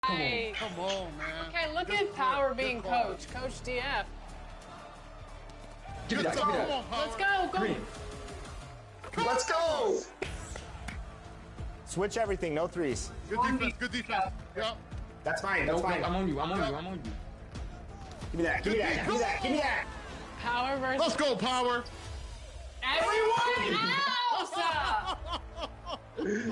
Come on, man. Okay, look at Power being coach. Coach DF. Give me that. Let's go. Green. Let's go. Switch everything, no threes. Good defense. Yep. That's fine. That's fine. I'm on you. Give me that. Give me that. Power versus. Let's go, Power. Everyone else.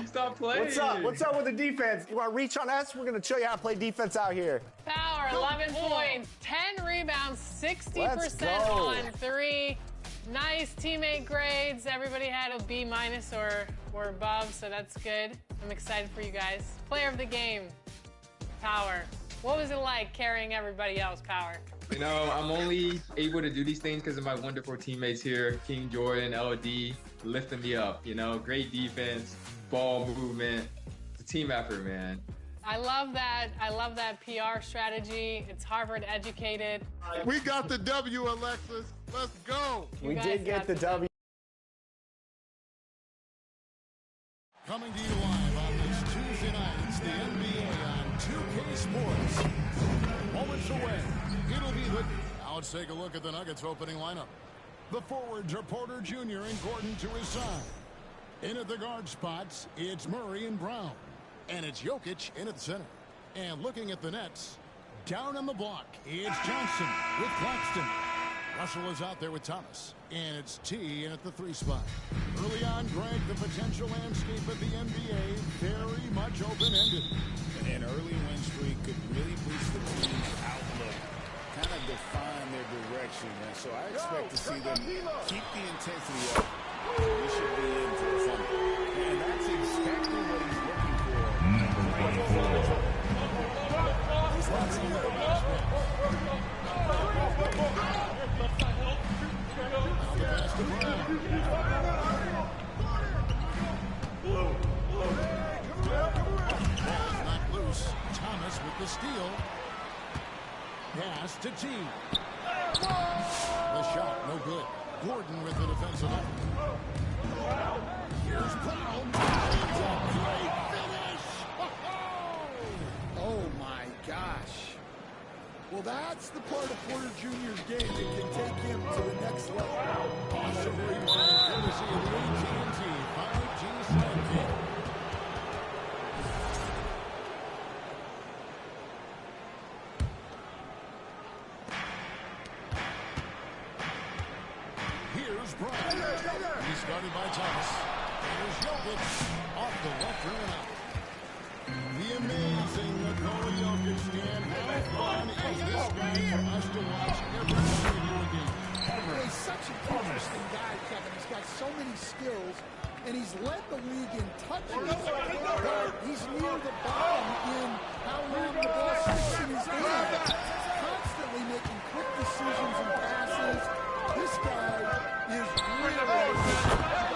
Stop playing. What's up with the defense? You want to reach on us? We're going to show you how to play defense out here. Power, 11 points, 10 rebounds, 60% on 3. Nice teammate grades. Everybody had a B- or above, so that's good. I'm excited for you guys. Player of the game, Power. What was it like carrying everybody else, Power? You know, I'm only able to do these things because of my wonderful teammates here, King Jordan, LD, lifting me up. You know, great defense, ball movement. It's a team effort, man. I love that. I love that PR strategy. It's Harvard educated. We got the W, Alexis. Let's go. We did get the W. Coming to you live on this Tuesday night, it's the NBA on 2K Sports. Moments away, it'll be the... Now let's take a look at the Nuggets opening lineup. The forwards are Porter Jr. and Gordon to his side. In at the guard spots, it's Murray and Brown. And it's Jokic in at the center. And looking at the Nets, down on the block, it's Johnson with Claxton. Russell is out there with Thomas. And it's T in at the 3 spot. Early on, Greg, the potential landscape of the NBA very much open-ended. An early win streak could really boost the team's outlook, kind of define their direction. And so I expect to see them keep the intensity up. We should be in for a fun. And that's exactly what he's looking for. He's lots of Not loose. Thomas with the steal. Pass to T. The shot, no good. Gordon with the defensive effort. Here's Brown. Great finish. Oh my gosh. Well, that's the part of Porter Jr.'s game that can take him to the next level. Awesome rebound, courtesy of the AT&T 5G sidekick. Here's Brown. He's guarded by Thomas. Here's Jokic off the left rim and out. The amazing Nikola Jokic stand. How fun is this guy for us to watch every time we do a game? He's such an interesting guy, Kevin. He's got so many skills, and he's led the league in touches, but he's near the bottom in how long the ball sticks in his hand. Constantly making quick decisions and passes. This guy is really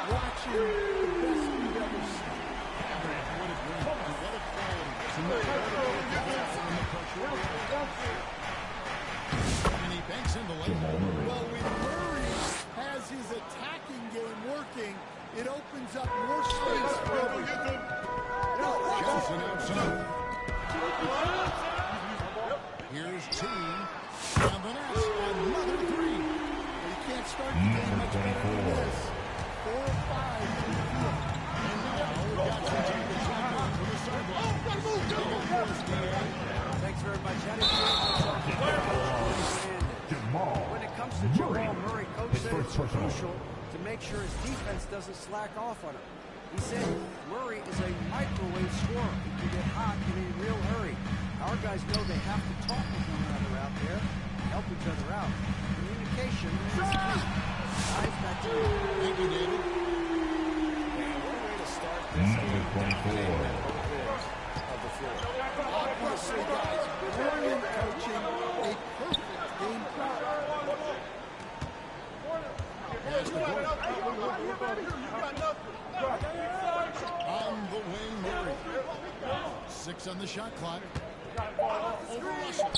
watching the best we've ever seen. And he banks in the lane. Well, when Murray has his attacking game working, it opens up more space for everyone. Johnson outside. Here's T. And the net. Another 3. You can't start the game much better than this. 4 or 5 in the field. And now we've got some Jokic on from the sideline. Thanks very much. When it comes to Jamal Murray, coach said it's crucial to make sure his defense doesn't slack off on him. He said Murray is a microwave scorer. He can get hot in a real hurry. Our guys know they have to talk with one another out there, help each other out. Communication is key. Guys, back to you. Thank you, David. Man, what a way to start this game. Of the floor. Obviously, guys, brilliant coaching, a perfect game plan. On the wing, Murray. 6 on the shot clock. Over Russell.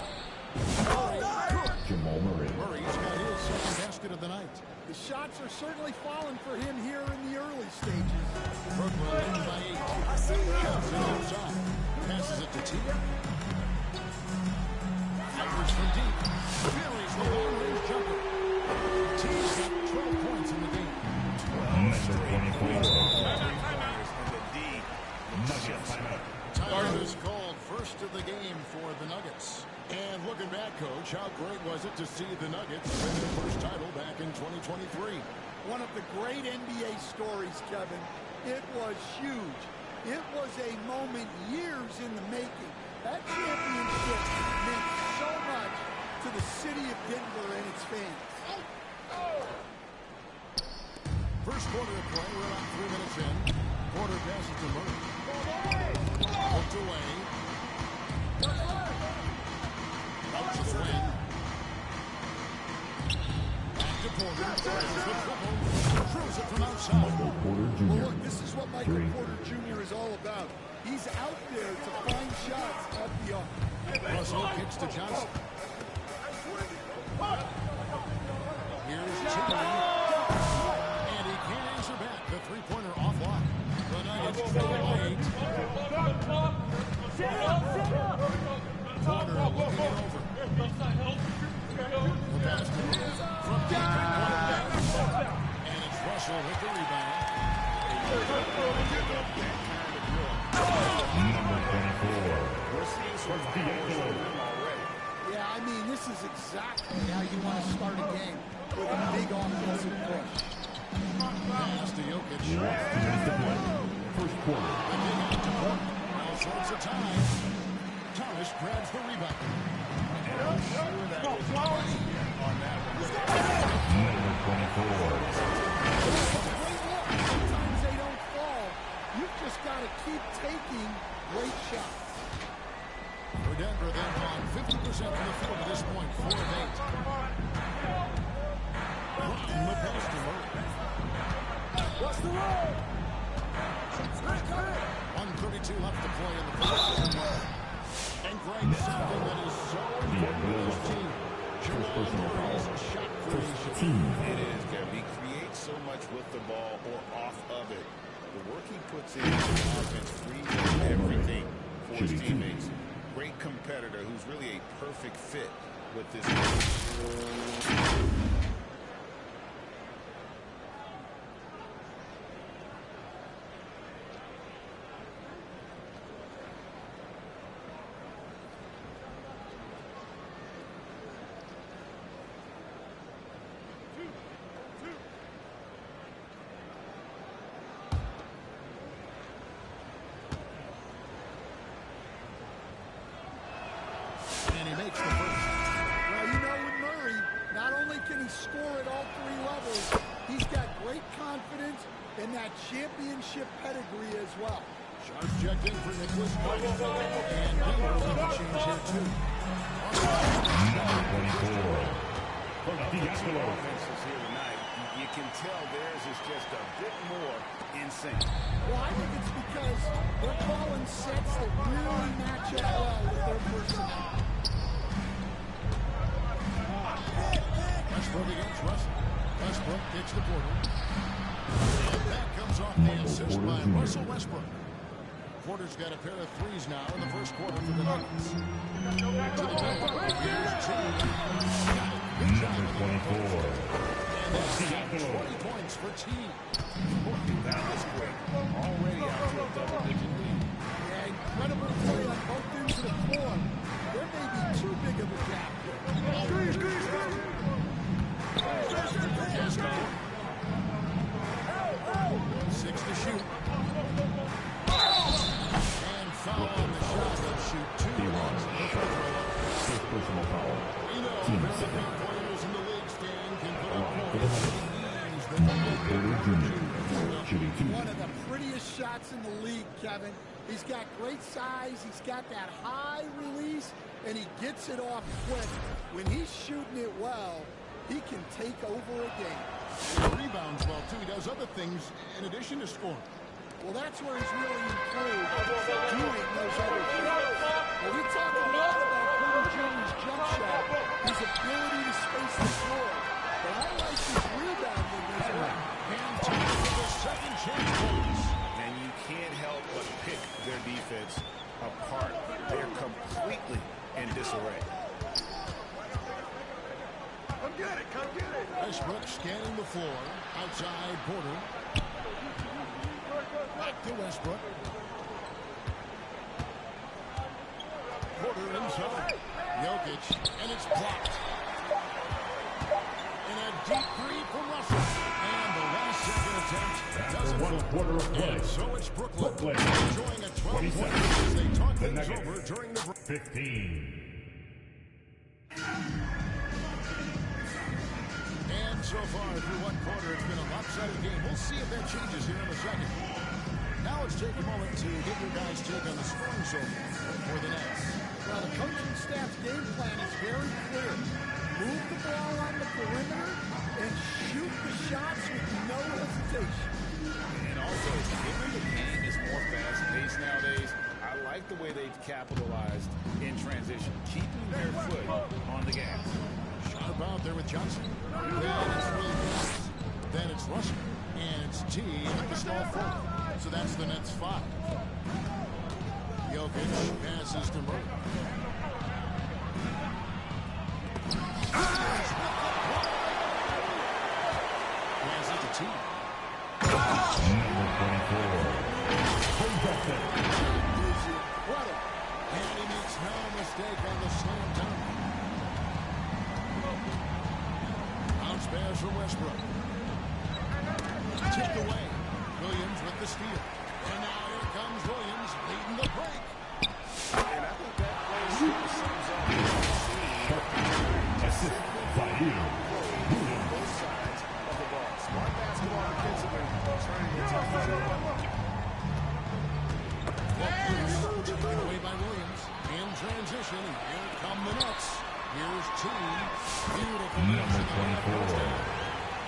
Jamal Murray. Murray's got his second basket of the night. The shots are certainly falling for him here in the early stages. Brooklyn leads by 8. Johnson outside. Passes it to T. Nuggets from deep. Buries the long-range jumper. Team's got 12 points in the game. 12 straight points from all three players in the D. Time is called first of the game for the Nuggets. And looking back, Coach, how great was it to see the Nuggets win their first title back in 2023? One of the great NBA stories, Kevin. It was huge. It was a moment years in the making. That championship meant so much to the city of Denver and its fans. First quarter of play, we're about 3 minutes in. Porter passes to Murray. Hooked away. Out to the wing. Back to Porter. There's the triple. Throws it from outside. Well, look, this is what Michael Porter Jr. is all about. He's out there to find shots at the arc. Russell kicks to Johnson. Here's Chipley. And he can't answer back. The three-pointer offline. The Nuggets trail by 8. Porter looking it over. The pass to Rose. From deep three-point. And it's Russell with the rebound. Number 24. We're seeing some already. Yeah, I mean, this is exactly how you want to start a game, with a big offensive push. Pass to Jokic. First quarter. Well, shorts of time. Thomas grabs the rebound. And I'm sure that was money on that one. Number 24. Sometimes they don't fall. You've just got to keep taking great shots. For Denver, they've gone 50% from the field at this point, 4 of 8. Rocking the pass to Murray. What's the roll? 1:32 left to play in the first. And Greg, something that is so important to this team. Jamal Murray's shot creation. It is, Kevin. He creates so much with the ball or off of it. The work he puts in the offense frees up everything for his teammates. Great competitor who's really a perfect fit with this team. Makes the first. Well, you know, with Murray, not only can he score at all 3 levels, he's got great confidence and that championship pedigree as well. Sharps checked in for Nicholas. And he will make a change here, too. Number 24. Two offenses here tonight. You can tell theirs is just a bit more in sync. Well, I think it's because they're calling sets that really match up well with their personnel. Westbrook against Russell. Westbrook kicks to Porter. And that comes off the assist by Russell Westbrook. Porter's got a pair of threes now in the first quarter for the Nuggets. To the middle. Here's T. Number 24. And that's 20 points for T. That was quick. Already out to a double-digit lead. Yeah, incredible play on both ends of the floor. There may be too big of a gap. Gasco. 6 to shoot. And foul on the shot. They'll shoot 2. First personal foul. We know Team very second. big players in the league stand can put up For the Nuggets. Porter Jr. shooting 2. One of the prettiest shots in the league, Kevin. He's got great size, he's got that high release, and he gets it off quick. When he's shooting it well, he can take over a game. He rebounds well, too. He does other things in addition to scoring. Well, that's where he's really improved, doing those other things. Well, we talk a lot about Porter Jr.'s jump shot, his ability to space the floor. But I like his rebounding as well. And time for the second chance points. And you can't help but pick their defense apart. They're completely in disarray. Westbrook scanning the floor. Outside Porter. Back to Westbrook. Porter inside. Jokic, and it's blocked. And a deep three from Russell. And the last second attempt doesn't fall. And so it's Brooklyn enjoying a 12-point lead as they talk things over during the break. 15. And so far through one quarter, it's been a lopsided game. We'll see if that changes here in a second. Now let's take a moment to get your guys' take on the scoring so far for the Nets. Well, the coaching staff's game plan is very clear. Move the ball on the perimeter and shoot the shots with no hesitation. And also, given the game is more fast-paced nowadays, I like the way they've capitalized in transition, keeping their foot on the gas. Shot about there with Johnson. Then it's Williams. Then it's Russell. And it's T at the small forward. So that's the Nets 5. Jokic passes to Murray. Passes to T. Number 24. And he makes no mistake on the slam dunk. Bounce pass from Westbrook. Tipped away. Williams with the steal. And now here comes Williams leading the break. And I think that play sums up Assist by you. both sides of the ball. Smart basketball defensively, turning into a Taken away by Williams. In transition. Here come the Nets. Here's T. Beautiful. Number 24.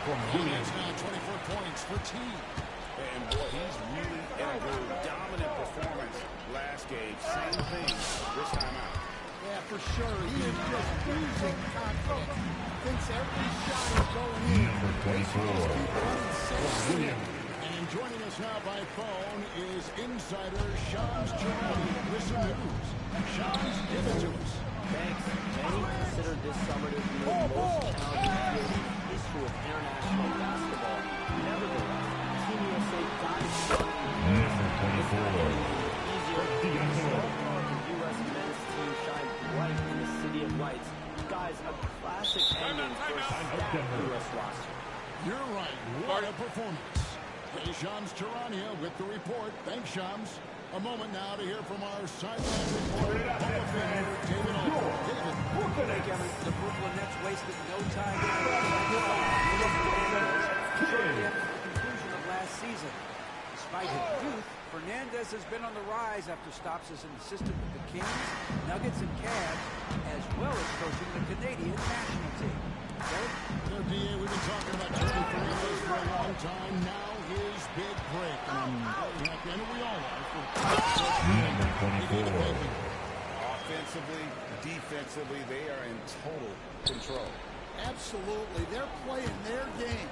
And it's now 24 points for T. And boy, he's really in a very dominant performance last game. Same thing this time out. Yeah, for sure. He is just oozing confidence. Thinks every shot is going in. Number 24. And joining us now by phone is insider Shams Charania with some news. Shams, give it to us. Thanks. Many consider this summer to be the most challenging year in the history of international basketball. Nevertheless, Team USA got it done. Number 24. Easier. The U.S. men's team shined bright in the City of Lights. Guys, a classic ending for a stacked U.S. roster. You're right. What a performance. Hey, Shams Charania with the report. Thanks, Shams. A moment now to hear from our sideline reporter, Hall of Famer David Olson. David. Hey, Kevin, the Brooklyn Nets wasted no time shortly after the conclusion of last season. Despite his youth, Fernandez has been on the rise after stops as an assistant with the Kings, Nuggets, and Cavs, as well as coaching the Canadian national team. Derek? DA, we've been talking about Tony Fernandez for a long time. Now his big break. And we all are. Number 24. Offensively, defensively, they are in total control. Absolutely. They're playing their game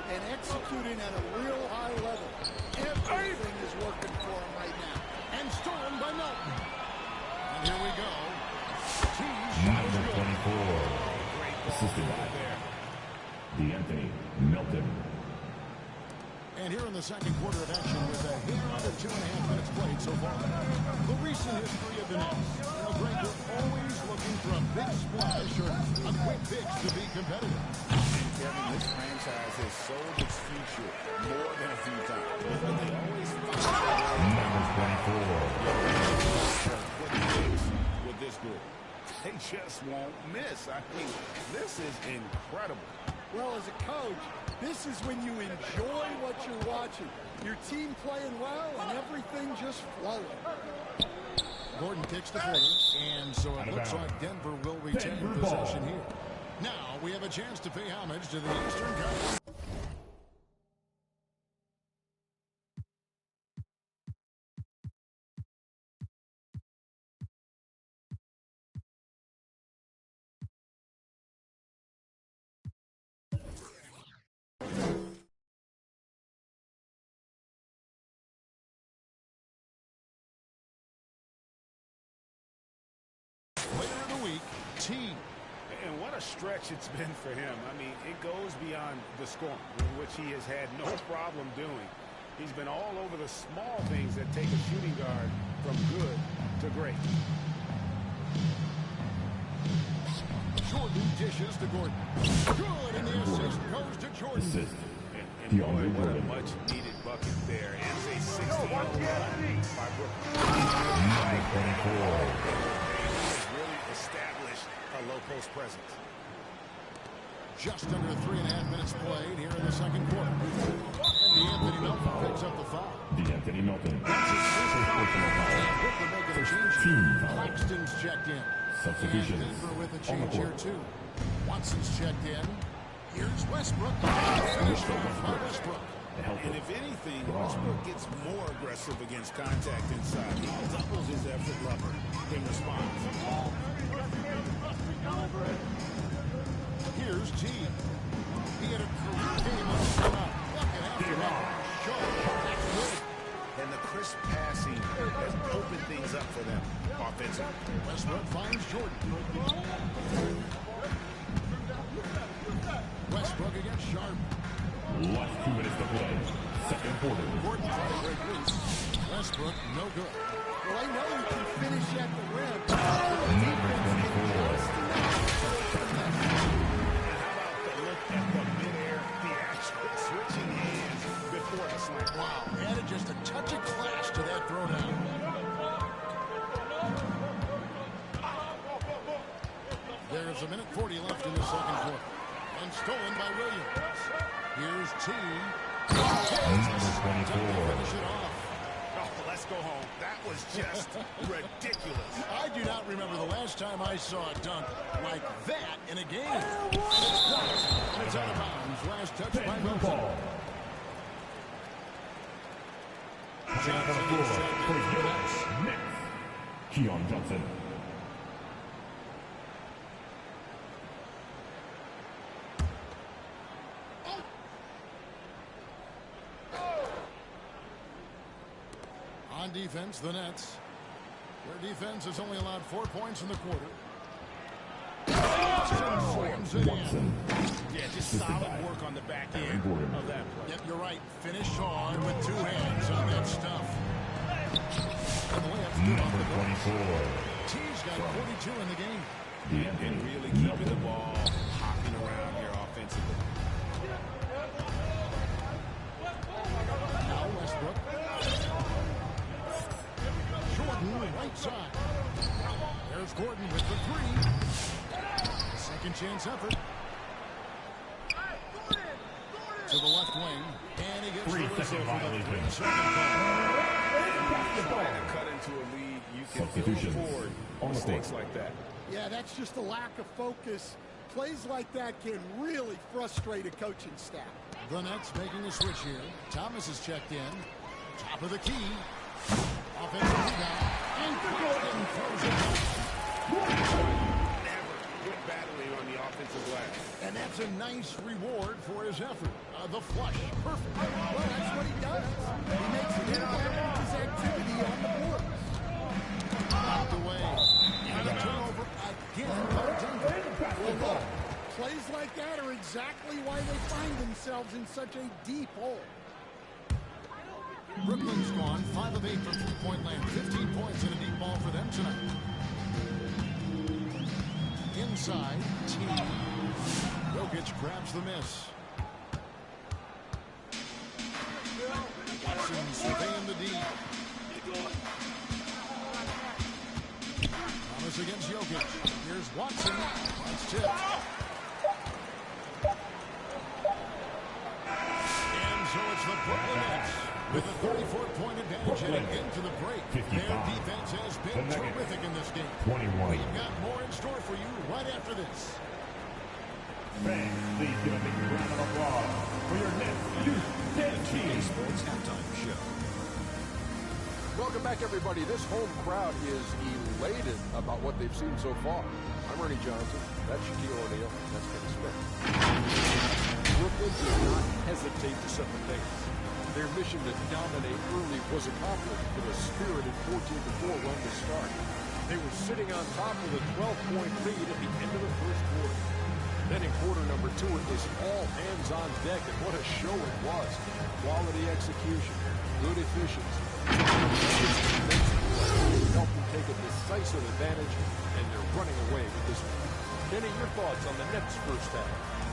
and executing at a real high level. Everything is working for them right now. And stolen by Melton. And here we go. Number 24. Assisted by D'Anthony Melton. And here in the second quarter of action with a hair under 2.5 minutes played so far. The recent history of the Nets. Greg, we're always looking for a big splash or a quick fix to be competitive. Kevin, this franchise has sold its future more than a few times. But they always find Number 24. with this group. They just won't miss. I mean, this is incredible. Well, as a coach, this is when you enjoy what you're watching. Your team playing well and everything just flowing. Gordon kicks the quarter, and so it looks like Denver will retain possession here. Now we have a chance to pay homage to the Eastern Conference. And what a a stretch it's been for him. I mean, it goes beyond the scoring, which he has had no problem doing. He's been all over the small things that take a shooting guard from good to great. Jordan dishes to Gordon. Good, and the assist goes to Jordan. And boy, what a much-needed bucket there. Ends a 60-0 run by Brooklyn. Really established a low-post presence. Just under 3.5 minutes played here in the second quarter. And D'Anthony Melton picks up the foul. D'Anthony Melton. That's his first foul. Brooklyn making a change here. Claxton's checked in. Substitutions. And Denver with a change here, too. Watson's checked in. Here's Westbrook. Finished off by Westbrook. And if anything, Westbrook gets more aggressive against contact inside. He doubles his effort level in response. Here's T. He had a career game on the spot. Bucket after bucket. And the crisp passing has opened things up for them offensively. Westbrook finds Jordan. Westbrook against Sharp. Last 2 minutes to play. Second quarter. Gordon trying to break loose. Westbrook, no good. Well, I know he can finish at the rim. Number 24. At the midair, the actual switching hands before the slam. Wow, added just a touch of class to that throwdown. There's 1:40 left in the second quarter. And stolen by Williams. Here's T. Number 24. Finish it off. Oh, let's go home. That was just ridiculous. I do not remember the last time I saw a dunk like that in a game. And it's blocked. And it's out of bounds. Last touch by Melton. Next. Keon Johnson. On defense, the Nets. Their defense has only allowed 4 points in the quarter. Slams it in. Yeah, just solid work on the back end of that play. Yep, you're right. Finish on with 2 hands on that stuff. And the layup's good off the glass. 24. T's got 42 in the game. And really keeping the ball hopping around here offensively. Now Westbrook. Jordan, right side. There's Gordon with the 3. Second chance effort. To the left wing. And he gets the whistle for the 3-second call. Trying to cut into a lead, you can afford mistakes like that. Yeah, that's just a lack of focus. Plays like that can really frustrate a coaching staff. The Nets making a switch here. Thomas is checked in. Top of the key. Offensive rebound. And Gordon throws it down. Never quit battling on the offensive glass. And that's a nice reward for his effort. The flush. Perfect. Well, that's what he does. He makes an impact with his activity on the boards. Knocked away. And a turnover again by Denver. Well, look, plays like that are exactly why they find themselves in such a deep hole. Brooklyn's gone 5 of 8 from three-point land. 15 points in a deep ball for them tonight. Inside, T. Jokic grabs the miss. Watson surveying the D. Thomas against Jokic. Here's Watson. That's tipped. And so it's the Brooklyn Nets with a 34-point advantage heading into the break. 55. Their defense has been terrific in this game. 21. We've got more in store for you right after this. Fans, please give a big round of applause for your Nets Houston team. Sports Halftime Show. Welcome back, everybody. This home crowd is elated about what they've seen so far. I'm Ernie Johnson. That's Shaquille O'Neal. That's Kenny Smith. Brooklyn did not hesitate to set the pace. Their mission to dominate early was accomplished with a spirited 14-4 run to start. They were sitting on top with a 12-point lead at the end of the first quarter. Then in quarter number 2, it was all hands on deck, and what a show it was. Quality execution, good efficiency. Helped them take a decisive advantage, and they're running away with this one. Kenny, your thoughts on the Nets' first half?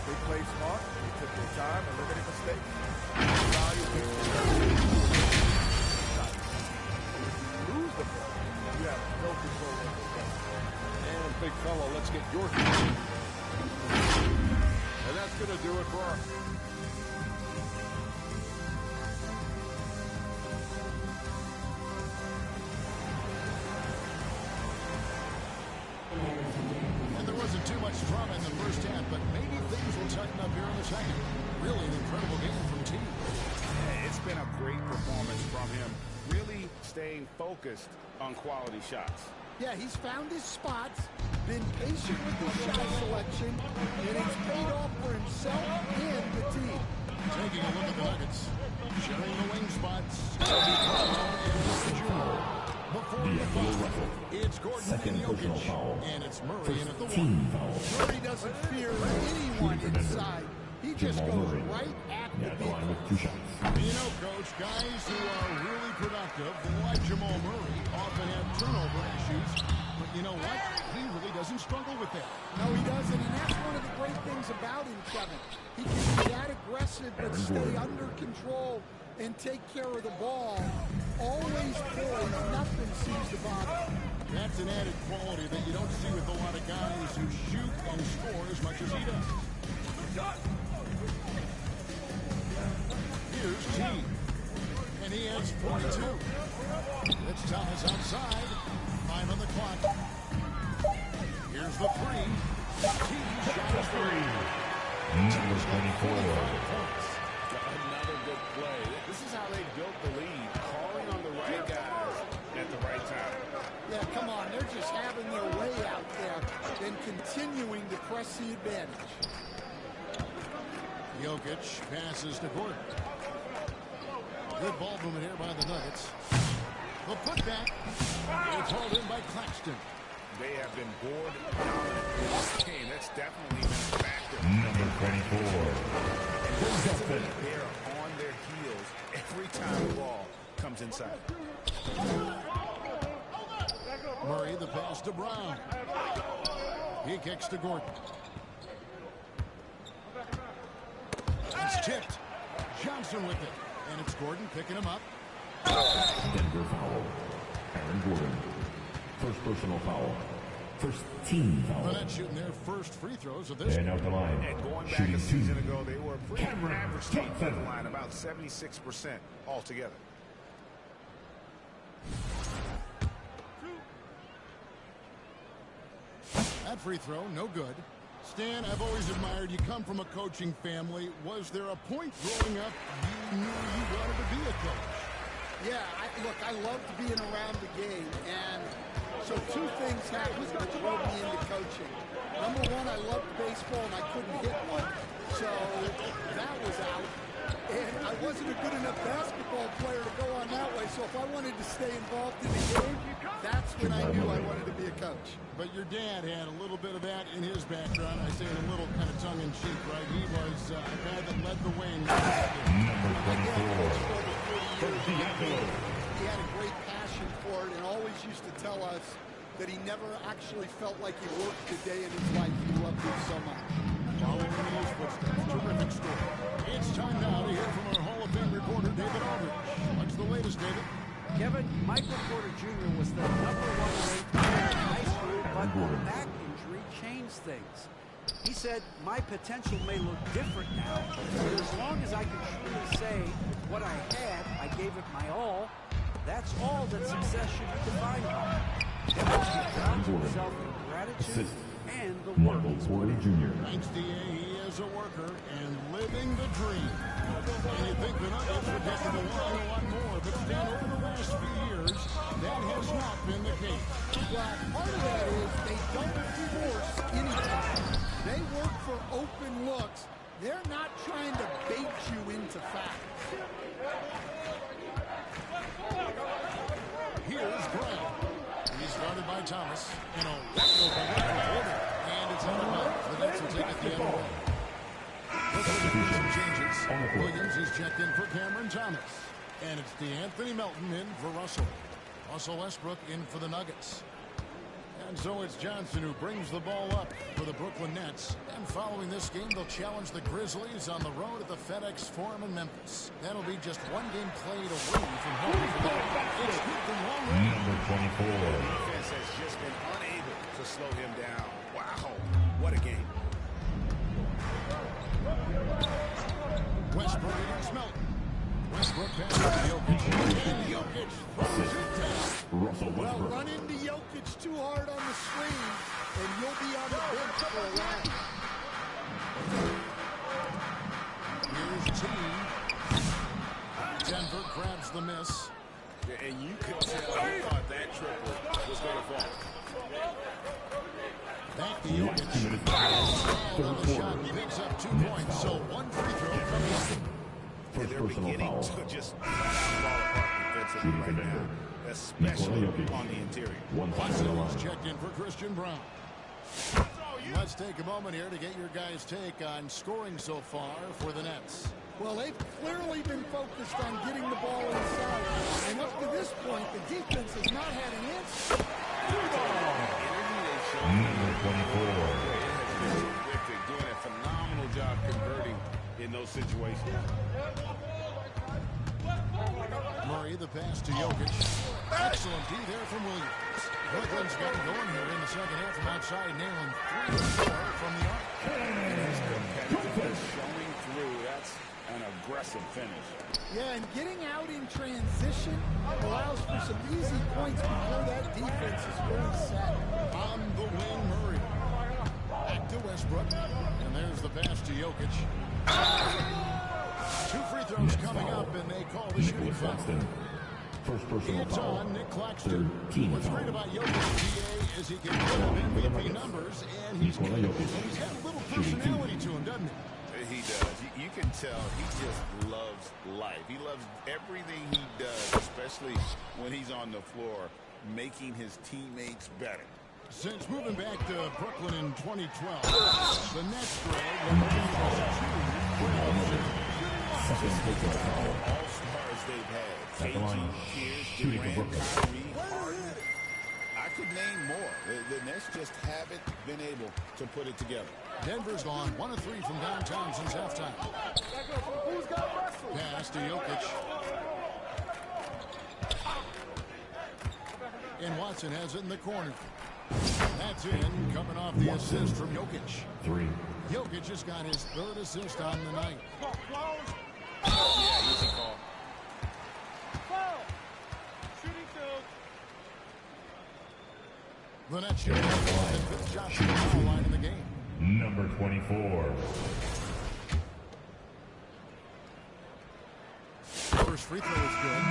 They played smart. They took their time and limited mistakes. Lose the ball. You have no control over the game. And big fella, let's get your thoughts. And that's going to do it for our... And there wasn't too much drama in the first half, but maybe things will tighten up here in the second. Really an incredible game from T. Yeah, it's been a great performance from him. Really staying focused on quality shots. Yeah, he's found his spots, been patient with his shot selection, and it's paid off for himself and the team. Taking a look at the Nuggets, sharing the wing spots. Before the foul, it's Gordon and Jokic, and it's Murray in at the one. Murray doesn't fear anyone inside. He just goes right at the big one. You know, Coach, guys who are really productive, like Jamal Murray, often have turnover issues. But you know what? He really doesn't struggle with that. No, he doesn't, and that's one of the great things about him, Kevin. He can be that aggressive but stay under control and take care of the ball. Always poised, nothing seems to bother him. That's an added quality that you don't see with a lot of guys who shoot and score as much as he does. Here's T. And he has 42. It's Thomas outside. 5 on the clock. Here's the 3. T shot is 3. Number 24. Another good play. This is how they built the lead, calling on the right guys at the right time. Yeah, come on. They're just having their way out there and continuing to press the advantage. Jokic passes to Gordon. Good ball movement here by the Nuggets. The putback. It's hauled in by Claxton. They have been bored dominant in this game. That's definitely been a factor. Number 24. They're on their heels every time the ball comes inside. Murray, the pass to Brown. He kicks to Gordon. It's tipped. Johnson with it. And it's Gordon picking him up. Denver foul. Aaron Gordon. First personal foul. First team foul. The Nets shooting their first free throws of this And out the line. And going back Shooting a season 2. ago, they were a pretty Cameron average team from Johnson. the line, about 76% altogether. That free throw, no good. Stan, I've always admired you. Come from a coaching family. Was there a point growing up you knew you wanted to be a coach? Yeah, look, I loved being around the game, and so two things happened that drove me into coaching. Number one, I loved baseball, and I couldn't hit one, so that was out. And I wasn't a good enough basketball player to go on that way, so if I wanted to stay involved in the game, that's when I knew I wanted to be a coach. But your dad had a little bit of that in his background. I say it a little kind of tongue-in-cheek, right? He was a guy that led the way. Number 24. He had a great passion for it and always used to tell us that he never actually felt like he worked a day in his life. He loved it so much. Following in his footsteps, terrific story. It's time now to hear from our Hall of Fame reporter, David Aldridge. What's the latest, David? Kevin, Michael Porter Jr. was the #1 ranked player in high school, but the back injury changed things. He said, my potential may look different now, but as long as I can truly say what I had, I gave it my all. That's all that success should be defined by. Kevin grounds himself in gratitude and the work he's put in. Jr. Thanks, D.A. He is a worker and living the dream. And you think the Nuggets would get to the line a lot more, but Stan, over the last few years, that has not been the case. Well, part of that is they don't force anything. They work for open looks. They're not trying to bait you into facts. Here's Brown. He's guarded by Thomas. And a wide open order. And it's out of bounds. The Nets will they get the other way. Some changes. Williams is checked in for Cameron Thomas. And it's DeAnthony Melton in for Russell. Russell Westbrook in for the Nuggets. And so it's Johnson who brings the ball up for the Brooklyn Nets. And following this game, they'll challenge the Grizzlies on the road at the FedEx Forum in Memphis. That'll be just one game played away from home for them. It's good from long range. Number 24. Defense has just been unable to slow him down. Wow, what a game. Westbrook against Melton. Westbrook passes to Jokic. And Jokic throws it down. Russell Well, Westbrook. run into Jokic too hard on the screen, and you'll be on the bench for a while. Here's T. Denver grabs the miss. Yeah, and you could tell he thought that triple was going to fall. Back to Jokic. On the shot, he picks up 2 points, so 1 free throw coming up. And they're beginning to just fall apart defensively right now, especially on the interior. Watson's checked in for Christian Brown. Let's take a moment here to get your guys' take on scoring so far for the Nets. Well, they've clearly been focused on getting the ball inside. And up to this point, the defense has not had an answer. Number 24. Terrific, doing a phenomenal job converting in those situations. Murray, the pass to Jokic. Excellent D there from Williams. Brooklyn's got it going here in the second half from outside, nailing 3 of 4 from the arc. And his competitiveness showing through. That's an aggressive finish. Yeah, and getting out in transition allows for some easy points before that defense is really set. On the wing, Murray. Back to Westbrook. And there's the pass to Jokic. 2 free throws coming up, and they call the shooting foul. First personal It's foul. on Nick Claxton. Team What's foul. great about Jokic, GA, is he can put up MVP numbers, and he's got a little personality to him, doesn't he? He does. You can tell he just loves life. He loves everything he does, especially when he's on the floor, making his teammates better. Since moving back to Brooklyn in 2012, the Nets drag All-stars they've had. KG, Pierce, Durant, Kyrie, Harden. I could name more. The Nets just haven't been able to put it together. Denver's gone 1 of 3 from downtown since halftime. Pass to Jokic. And Watson has it in the corner. That's in, coming off the assist from Jokic. 3. Jokic has got his 3rd assist on the night. Yeah, easy call. The Nets shoot and fifth shot from the foul line in the game. Number 24. First free throw is good.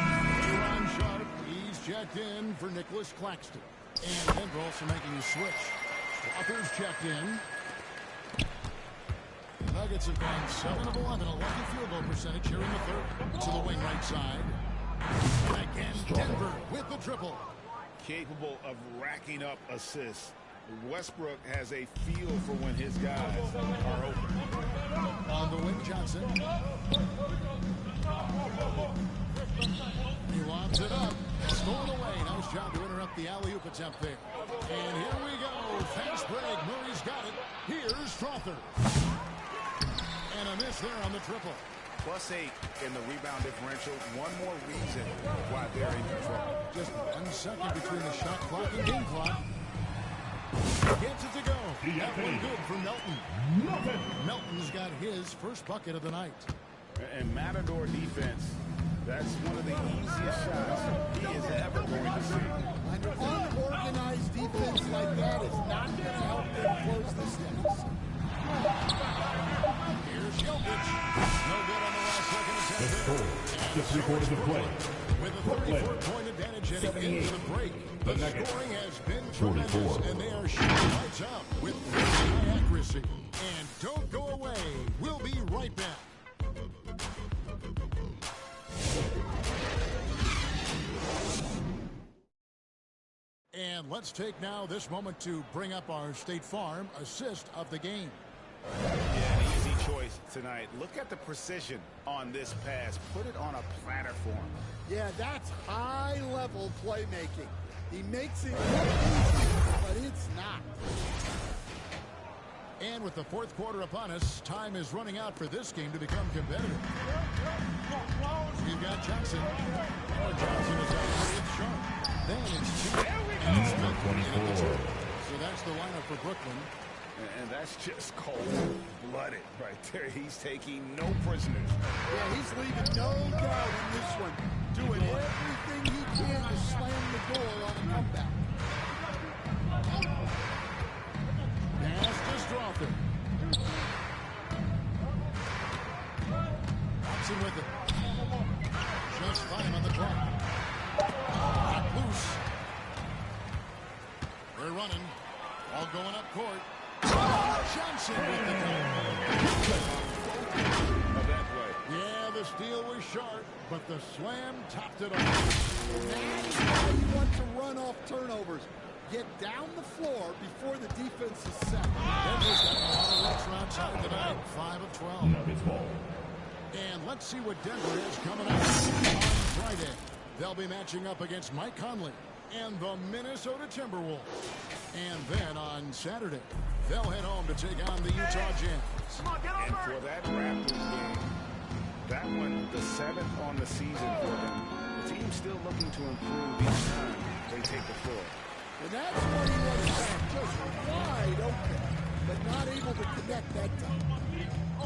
Jerron Sharp, he's checked in for Nicholas Claxton. And Denver also making a switch. Walker's checked in. The Nuggets have gone 7 of 11, a lucky field goal percentage here in the 3rd. To the wing right side. Again, Denver with the triple. Capable of racking up assists. Westbrook has a feel for when his guys are open. On the wing, Johnson. He lobs it up. Stolen away. Nice job to interrupt the alley-oop attempt there. And here we go. Fast break. Murray's got it. Here's Strother. And a miss there on the triple. +8 in the rebound differential. One more reason why they're in control. Just 1 second between the shot clock and game clock. Gets it to go. That one good for Melton. Melton's got his first bucket of the night. And Matador defense, that's one of the easiest shots he is ever going to see. An unorganized defense like that is not going to help them close this distance. Here's Jokic. No good on the last second attempt. The score, just 3 quarters of play. With a 34-point advantage heading into the break. The scoring has been tremendous, and they are shooting lights out with very high accuracy. And don't go away. We'll be right back. And let's take now this moment to bring up our State Farm assist of the game. Yeah, an easy choice tonight. Look at the precision on this pass. Put it on a platter for him. Yeah, that's high-level playmaking. He makes it look easy, but it's not. And with the fourth quarter upon us, time is running out for this game to become competitive. We've got Johnson. Oh, Johnson is out with Sharp. Then it's Number 24. So that's the lineup for Brooklyn. And that's just cold-blooded right there. He's taking no prisoners. Yeah, he's leaving no doubt in this one. Doing everything he can to slam the door on a comeback. Pass to Strother. Watson with it. Just 5 on the clock. Knocked loose. They're running. All going up court. Johnson with the Yeah, the steal was sharp, but the slam topped it off. That's how you want to run off turnovers. Get down the floor before the defense is set. Denver's got a lot of looks outside tonight, 5 of 12. Nuggets ball. And let's see what Denver is coming up on Friday. They'll be matching up against Mike Conley and the Minnesota Timberwolves. And then on Saturday, they'll head home to take on the Utah Jazz. And for that Raptors game, that one, the 7th on the season for them. The team's still looking to improve each time they take the floor. And that's when he was back, just wide open, but not able to connect that time.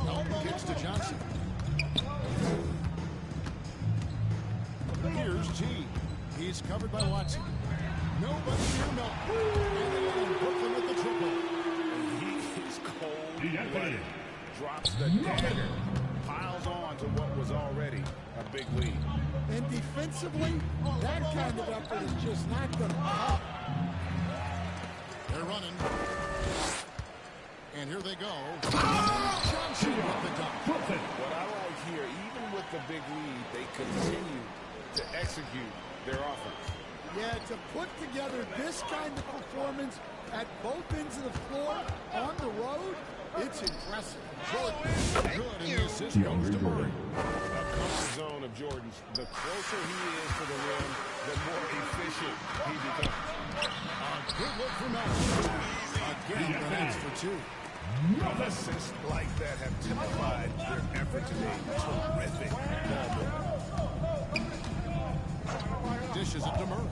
Melton gets to Johnson. Here's T. He's covered by Watson. Nobody near Melton. And Brooklyn with the triple. He is cold-blooded. Drops the dagger. Piles on to what was already a big lead. And defensively, that kind of effort is just not going to pop. They're running. And here they go. Johnson with the dunk. What I like here, even with the big lead, they continue to execute their offense. Yeah, to put together this kind of performance at both ends of the floor on the road, it's impressive. Jordan, good, and the assist goes to Murray. A comfort zone of Jordan's. The closer he is to the rim, the more efficient he becomes. A good look from Melton. Again, the Nets for 2. Assists like that have typified their effort today. Terrific ball movement. Dishes it to Murray.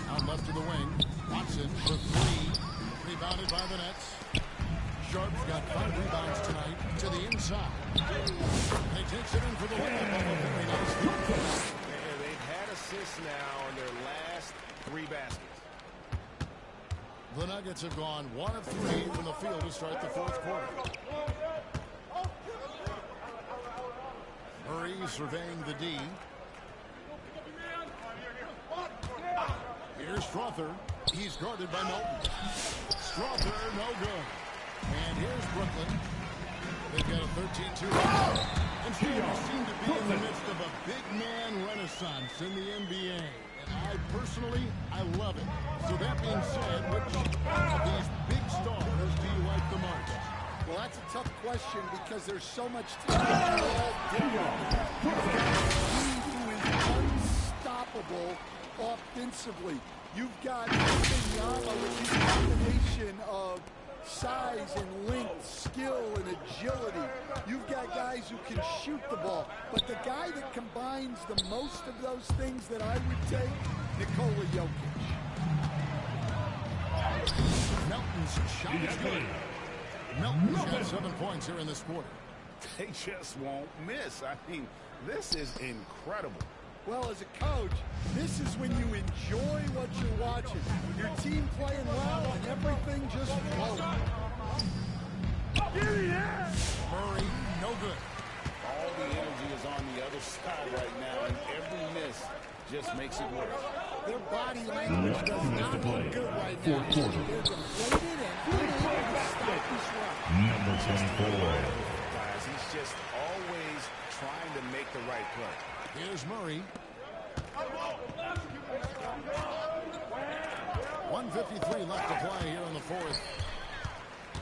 Out left to the wing. Watson for 3. Rebounded by the Nets. Sharp's got 5 rebounds tonight to the inside. And he takes it in for the layup on a very nice move. And they've had assists now on their last 3 baskets. The Nuggets have gone 1 of 3 from the field to start the fourth quarter. Murray surveying the D. Here's Strother. He's guarded by Melton. Strother, no good. And here's Brooklyn. They've got a 13-2. And Denver seem to be in the midst of a big man renaissance in the NBA. And I love it. So that being said, which of these big stars do you like the most? Well, that's a tough question because there's so much talent. Who is unstoppable offensively. You've got Wembanyama with his combination of size and length, skill and agility. You've got guys who can shoot the ball. But the guy that combines the most of those things that I would take, Nikola Jokic. Melton's shot is good. Melton's got 7 points here in this quarter. They just won't miss. I mean, this is incredible. Well, as a coach, this is when you enjoy what you're watching. Your team playing well and everything just flows. Murray, no good. All the energy is on the other side right now, and every miss just makes it worse. Their body language does not look good right now. They're deflated and unable to stop this run. Number 24. Guys, he's just always trying to make the right play. Here's Murray. 1:53 left to play here in the fourth.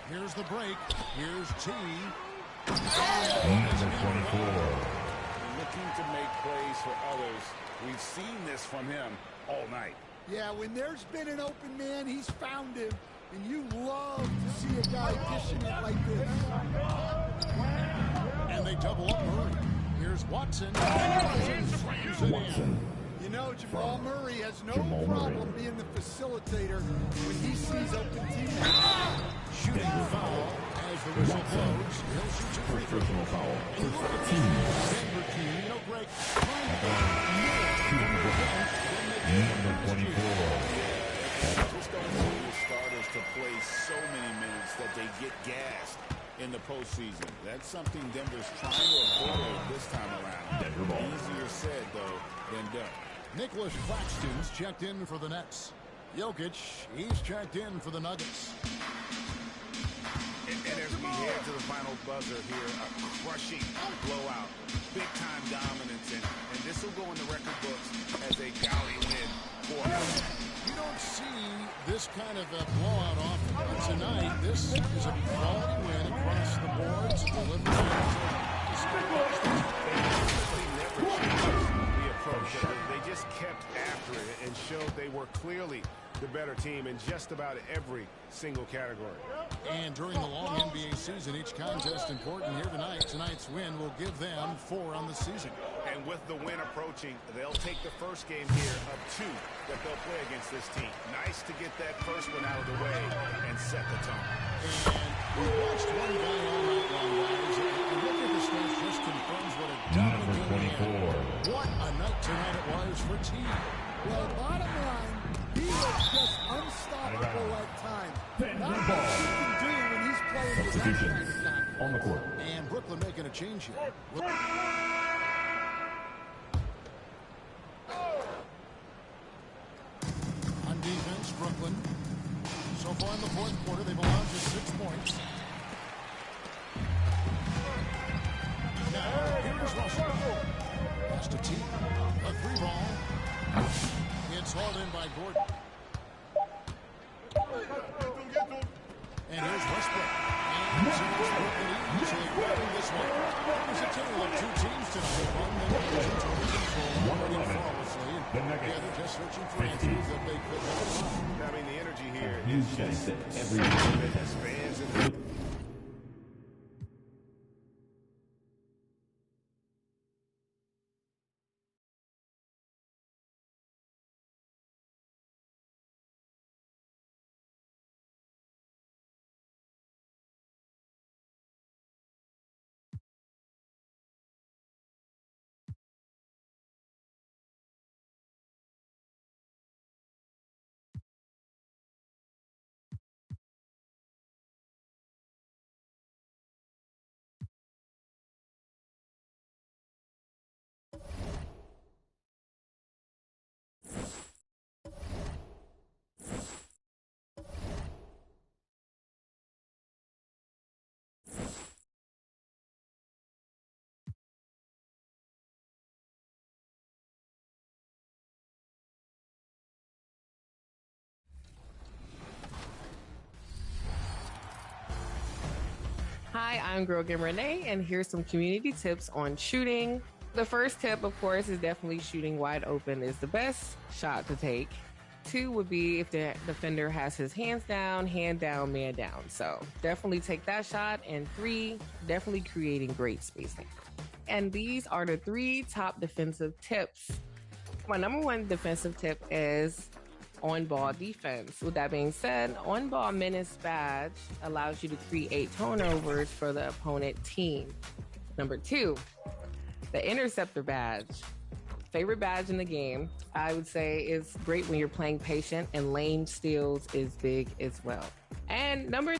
Here's the break. Here's T. Number 24. Looking to make plays for others. We've seen this from him all night. Yeah, when there's been an open man, he's found him. And you love to see a guy dishing it like this. And they double up Murray. Here's Watson. Watson. You know, Jamal Murray has no problem being the facilitator when he sees open teammates. Shooting foul as the whistle blows. He'll shoot two free throws. Personal foul. And look at Team. Denver team. You know, Greg. Number 24. Just don't want the starters to play so many minutes that they get gassed in the postseason. That's something Denver's trying to avoid this time around. Denver ball. Easier said, though, than done. Nicholas Claxton's checked in for the Nets. Jokic, he's checked in for the Nuggets. And as we head to the final buzzer here, a crushing blowout, big-time dominance, and this will go in the record books as a gaudy win for us. You don't see this kind of a blowout often, but tonight this is a quality win across the board to deliver. The approach, they just kept after it and showed they were clearly the better team in just about every single category. And during the long NBA season, each contest important here tonight. Tonight's win will give them 4 on the season. And with the win approaching, they'll take the first game here of 2 that they'll play against this team. Nice to get that first one out of the way and set the tone. And we watched one guy all night long, guys. And look at the stats, just confirms what a Number dominant 24. What a night tonight it was for T. Well, bottom line, he was just unstoppable at times. Not ball. what he can do when he's playing with that Substitution kind of guy. on the court. And Brooklyn making a change here. On defense, Brooklyn. So far in the fourth quarter, they've allowed just 6 points. Now, here's Russell. Pass to T. A 3-ball. It's hauled in by Gordon. And here's Westbrook. And so it's Brooklyn easily grabbing this one. There's a tale of 2 teams tonight. One that is in total control, running flawlessly. The other just searching for answers that they could never find. I mean, the energy here is just every has fans in the Hi, I'm Girl Game Renee, and here's some community tips on shooting. The first tip, of course, is definitely shooting wide open is the best shot to take. 2 would be if the defender has his hands down, hand down, man down. So definitely take that shot. And 3, definitely creating great spacing. And these are the 3 top defensive tips. My number 1 defensive tip is on-ball defense. With that being said, on-ball menace badge allows you to create turnovers for the opponent team. Number 2, the interceptor badge. Favorite badge in the game, I would say, is great when you're playing patient, and lane steals is big as well. And number.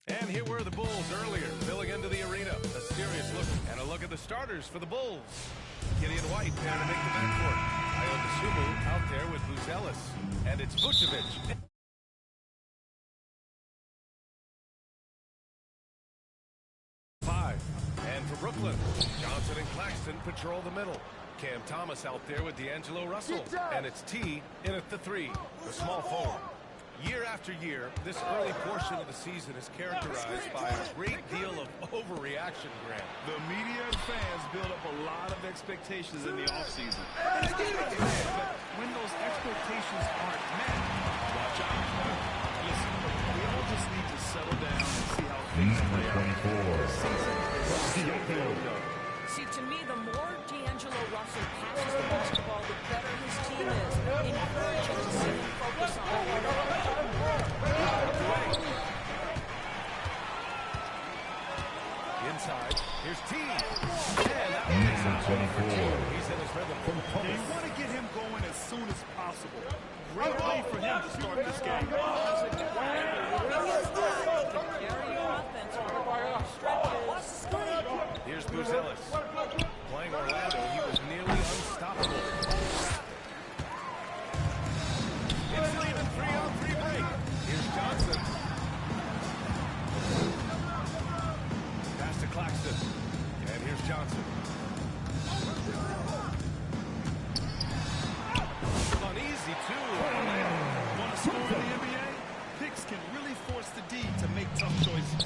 And here were the Bulls earlier, filling into the arena. A serious look and a look at the starters for the Bulls. Gideon White there to make the backcourt. Ayo Dosunmu out there with Buzelis. And it's Vucevic. And for Brooklyn, Johnson and Claxton patrol the middle. Cam Thomas out there with D'Angelo Russell. And it's T in at the 3, the small forward. Year after year, this early portion of the season is characterized by a great deal of overreaction, Grant. The media and fans build up a lot of expectations in the offseason. But when those expectations aren't met, watch out. Listen, we all just need to settle down and see how things play out. The season is still going to go. See, to me, the more D'Angelo Russell passes the basketball, the better his team is. Encouraging to see him focus on it. Inside, here's T. And that one makes him 24. He's in his rhythm. You want to get him going as soon as possible. Great way for him to start this game. Here's Buzelis. Playing Orlando, he was nearly unstoppable. It's an even 3-on-3 break. Here's Johnson. Pass to Claxton. And here's Johnson. Uneasy, too. Want to score in the NBA? Picks can really force the D to make tough choices.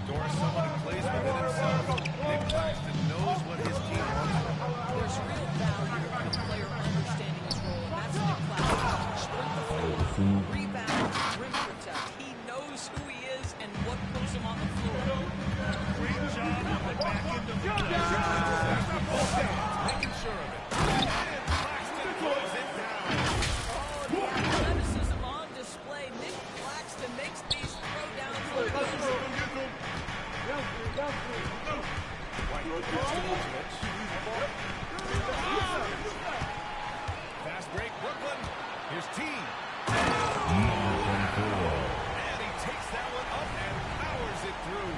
Doris, someone who plays within himself. Nick Claxton knows what his team wants. There's real value in a player understanding his role, and that's Nick Claxton. Sprint the floor, rebound, rim protect. He knows who he is and what puts him on the floor. Great job on the back end of the making sure of it. And Claxton throws it down. Oh, the athleticism on display. Nick Claxton makes these throwdowns look easy. Fast break, Brooklyn. Here's T. And he takes that one up and powers it through.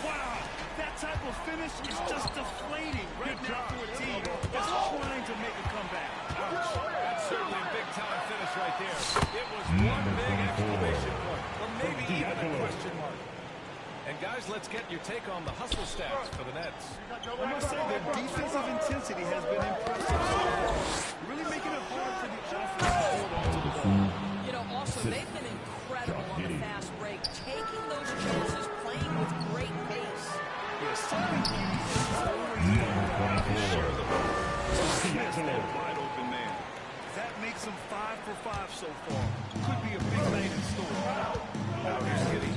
Wow, that type of finish is just deflating right now for a team that's trying to make a comeback. Ouch. That's certainly a big-time finish right there. It was one big exclamation point, or maybe even a question mark. And guys, let's get your take on the hustle stats for the Nets. I must say their defensive intensity has been impressive so far, really making it hard for the offense to hold on to the ball. You know, also, they've been incredible on the fast break, taking those chances, playing with great pace. Yeah, something unique is always to share the ball. Smith's that wide open man. That makes him 5 for 5 so far. Could be a big night in store. Now here's Giddy.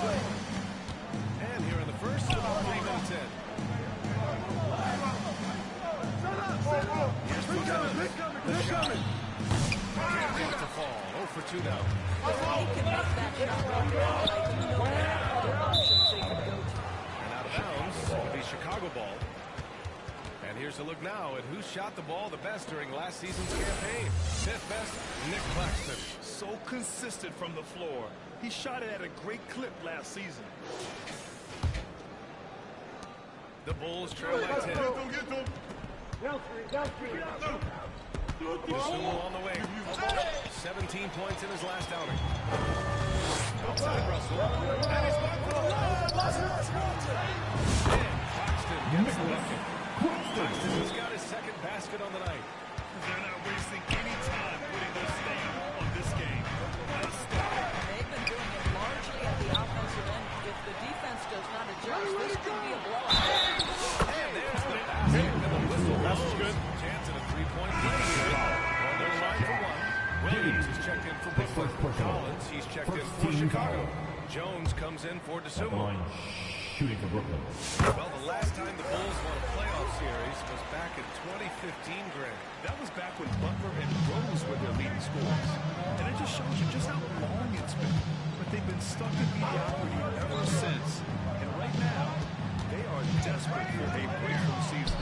And here in the first, 3 minutes in. Here's Buzelis. The shot. Can't get it to fall. 0 for 2 now. He can make that shot right now, but I do know there are other options they can go to. And out of bounds, it'll be Chicago ball. And here's a look now at who shot the ball the best during last season's campaign. Fifth best, Nick Claxton. So consistent from the floor. He shot it at a great clip last season. The Bulls trail by 10. Dosumu on the wing. 17 points in his last outing. Outside Russell. And he's back for the line. And Claxton gets the bucket. Claxton has got his second basket on the night. They're not wasting any time putting their stamp on this game. Let's start. They've been doing it largely at the offensive end. If the defense does not adjust, this could be a blowout. And there's the basket and the whistle. That's good. Chance at a three-point play here. On their line for one. Williams is checked in for Brooklyn. Collins, he's checked in for Chicago. Jones comes in for Dosumu. Shooting for Brooklyn. Well, the last time the Bulls won a playoff series was back in 2015, Grant. That was back when Butler and Rose were their leading scorers. And it just shows you just how long it's been. But they've been stuck in mediocrity ever since. And right now, they are desperate for a breakthrough season.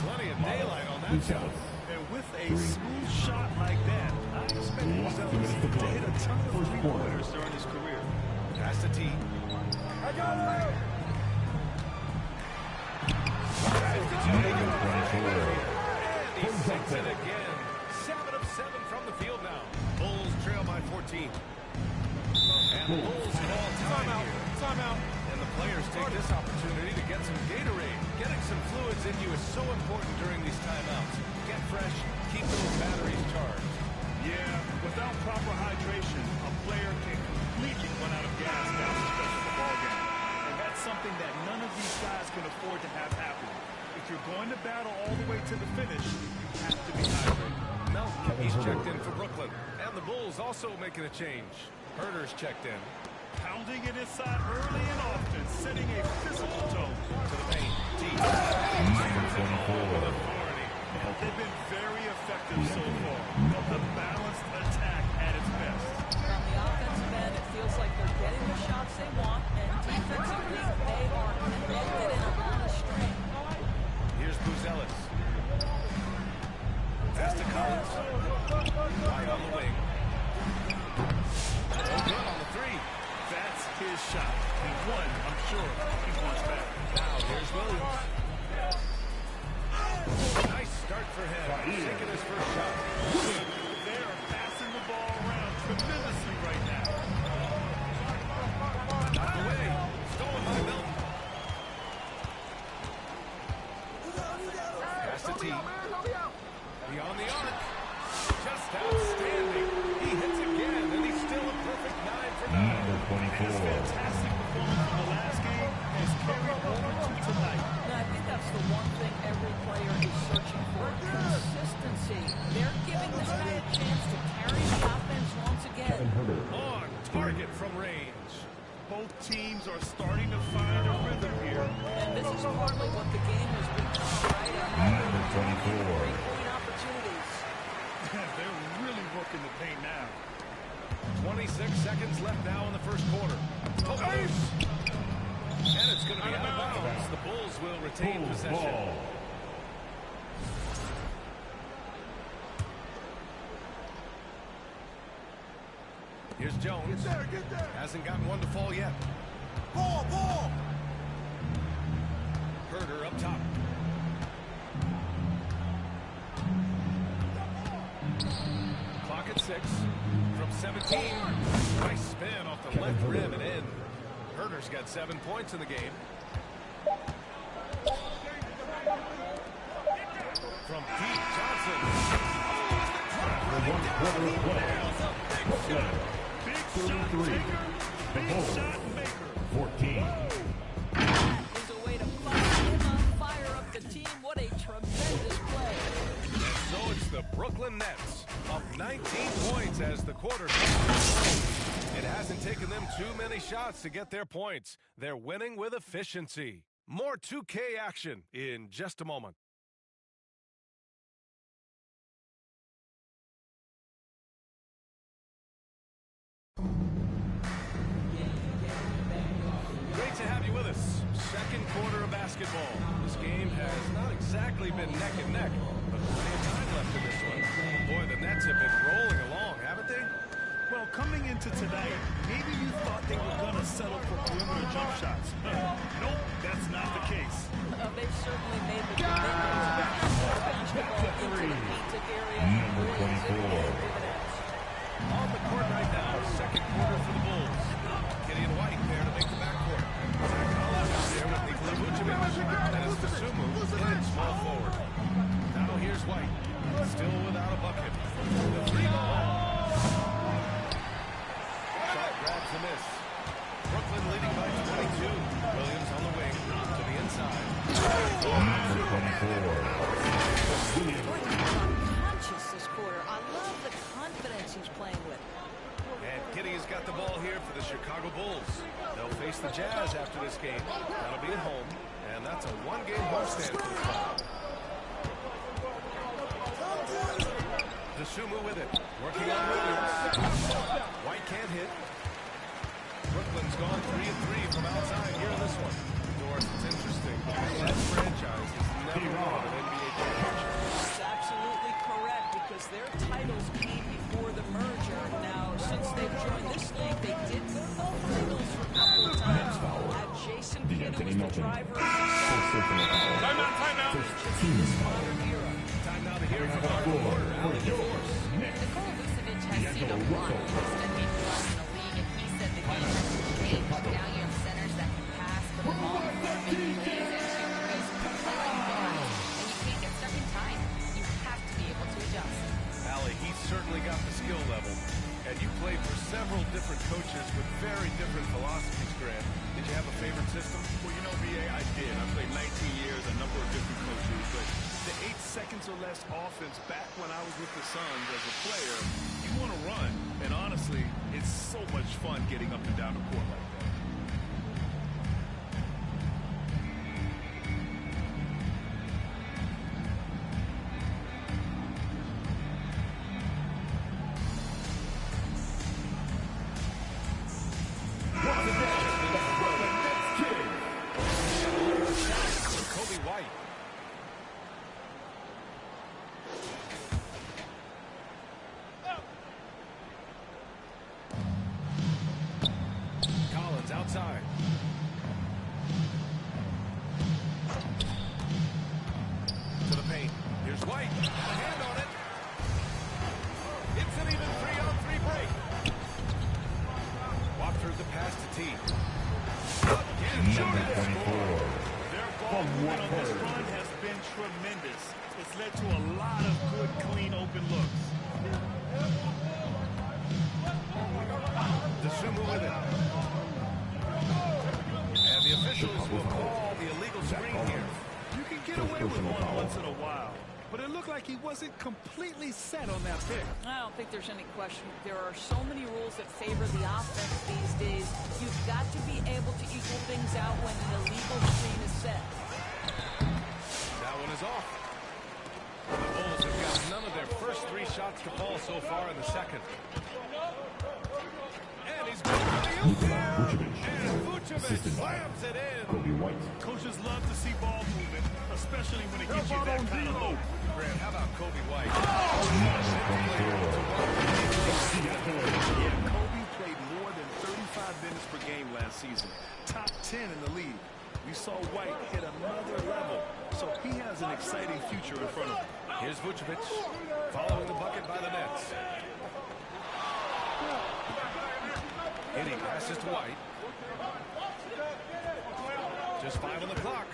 Plenty of daylight on that shot. And with a smooth shot like that, I expect Buzelis to hit a ton of three-pointers during his career. Pass to T. I got it! 52. He sinks it again. 7 of 7 from the field now. Bulls trail by 14. And the Bulls call time here. Timeout. And the players take this opportunity to get some Gatorade. Getting some fluids in you is so important during these timeouts. Get fresh, keep those batteries charged. Yeah, without proper hydration, a player can completely run out of gas down the stretch of the ball game. And that's something that none of these guys can afford to have happen. If you're going to battle all the way to the finish, you have to be hydrated. Melton, he's checked in for Brooklyn. And the Bulls also making a change. Herter's checked in. Pounding it inside early and often, setting a physical tone. To the paint. Deep. They've been very effective so far. A balanced attack at its best. From the offensive end, it feels like they're getting the shots they want, and defensively, they are connected in a run of string. Here's Buzelis. Pass to Collins. White on the wing. No good on the three. That's his shot. He won, I'm sure. He wants back. Now here's Williams. Nice start for him. Taking his first shot. They are passing the ball around tremendously right now. Knocked away. Stolen by Milton. Pass to T. Beyond the arc. Just outstanding. He hits again, and he's still a perfect 9 for 9. His fantastic performance from the last game has carried over to tonight. Now, I think that's the one thing every player is searching for, consistency. They're giving this guy a chance to carry the offense once again. On target from range. Both teams are starting to find a rhythm here. And this is partly what the game has become, right? Three-point opportunities. They're really working the paint now. 26 seconds left now in the first quarter. Oh, loose. And it's going to be out of bounds. The Bulls will retain possession. Here's Jones. Get there. Hasn't gotten one to fall yet. Ball. Herter up top. Clock at 6. From 17. Nice spin off the left rim and in. Herter's got 7 points in the game. From deep, Johnson. Big shot taker, big shot maker. 14. Is a way to fire him up, fire up the team. What a tremendous play. And so it's the Brooklyn Nets up 19 points as the quarter starts. It hasn't taken them too many shots to get their points. They're winning with efficiency. More 2K action in just a moment. Great to have you with us. Second quarter of basketball. This game has not exactly been neck and neck, but plenty of time left in this one. Boy, the Nets have been rolling along, haven't they? Well, coming into tonight, maybe you thought they were going to settle for perimeter jump shots. Nope, that's not the case. They've certainly made the commitment to basketball into the painted area. Number 24. On the court right now, second quarter for the Bulls. Kitty and White there to make the backcourt. Zach Collins out there with Nikola Vucevic. That is Susumu in small forward. Now here's White, still without a bucket. The three ball. Shot grabs the miss. Brooklyn leading by 22. Williams on the wing to the inside. Number 24. Conscious this quarter. I love the confidence he's playing with. And Kitty has got the ball here for the Chicago Bulls. They'll face the Jazz after this game. That'll be at home, and that's a one-game homestand for the club. Susumu with it, working on Williams. White can't hit. Brooklyn's gone 3-3 from outside here in this one. Doris, it's interesting. That franchise has never won an NBA championship. That's absolutely correct because their titles came before the merger. Now, since they've joined this league, they did win both titles a couple of times. Had Jason Kidd, who was the driver of Timeout. this modern era. Time now to hear from our reporter, Alan Divorce. Nikola Vucevic has seen a lot of post-NBA runs in the league, and he said the game has changed. Now you have centers that can pass the ball, make plays, and shoot threes completely gone. And you can't get stuck in time. You have to be able to adjust. Allie, he's certainly got the with very different philosophies, Grant. Did you have a favorite system? Well, you know, BA, I did. I played 19 years, a number of different coaches, but the 8 seconds or less offense back when I was with the Suns as a player, you want to run. And honestly, it's so much fun getting up and down the court like that. Outside. To the paint. Here's White. Got a hand on it. It's an even 3-on-3 break. Walkthrough the pass to T. Again, Jordan scored. Their ball movement on this run has been tremendous. It's led to a lot of good, clean, open looks. DeSumo with it. The officials will call the illegal screen here. You can get away with one once in a while, but it looked like he wasn't completely set on that pick. I don't think there's any question. There are so many rules that favor the offense these days. You've got to be able to equal things out when an illegal screen is set. That one is off. The Bulls have got none of their first 3 shots to fall so far in the second. And he's going for the and Vucevic slams it in. Coaches love to see ball movement, especially when it gets you that kind of look. Grant, how about Kobe White? Yeah, Kobe played more than 35 minutes per game last season. Top 10 in the league. We saw White hit another level, so he has an exciting future in front of him. Here's Vucevic following the bucket by the Nets. Hitting passes to White. Just 5 on the clock.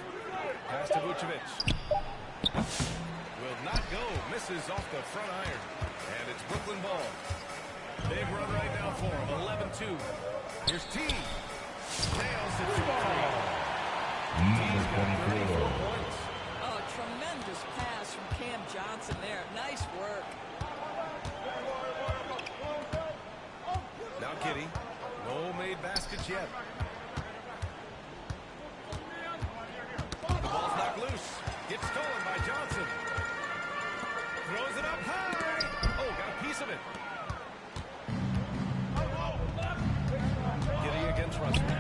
Pass to Vucevic. Will not go. Misses off the front iron. And it's Brooklyn ball. Big run right now for him. 11-2. Here's T. Nails it to T's got 34 points. Oh, tremendous pass from Cam Johnson there. Nice work. Now Giddey. No made baskets yet. The ball's knocked loose. Gets stolen by Johnson. Throws it up high. Oh, got a piece of it. Giddey against Russell.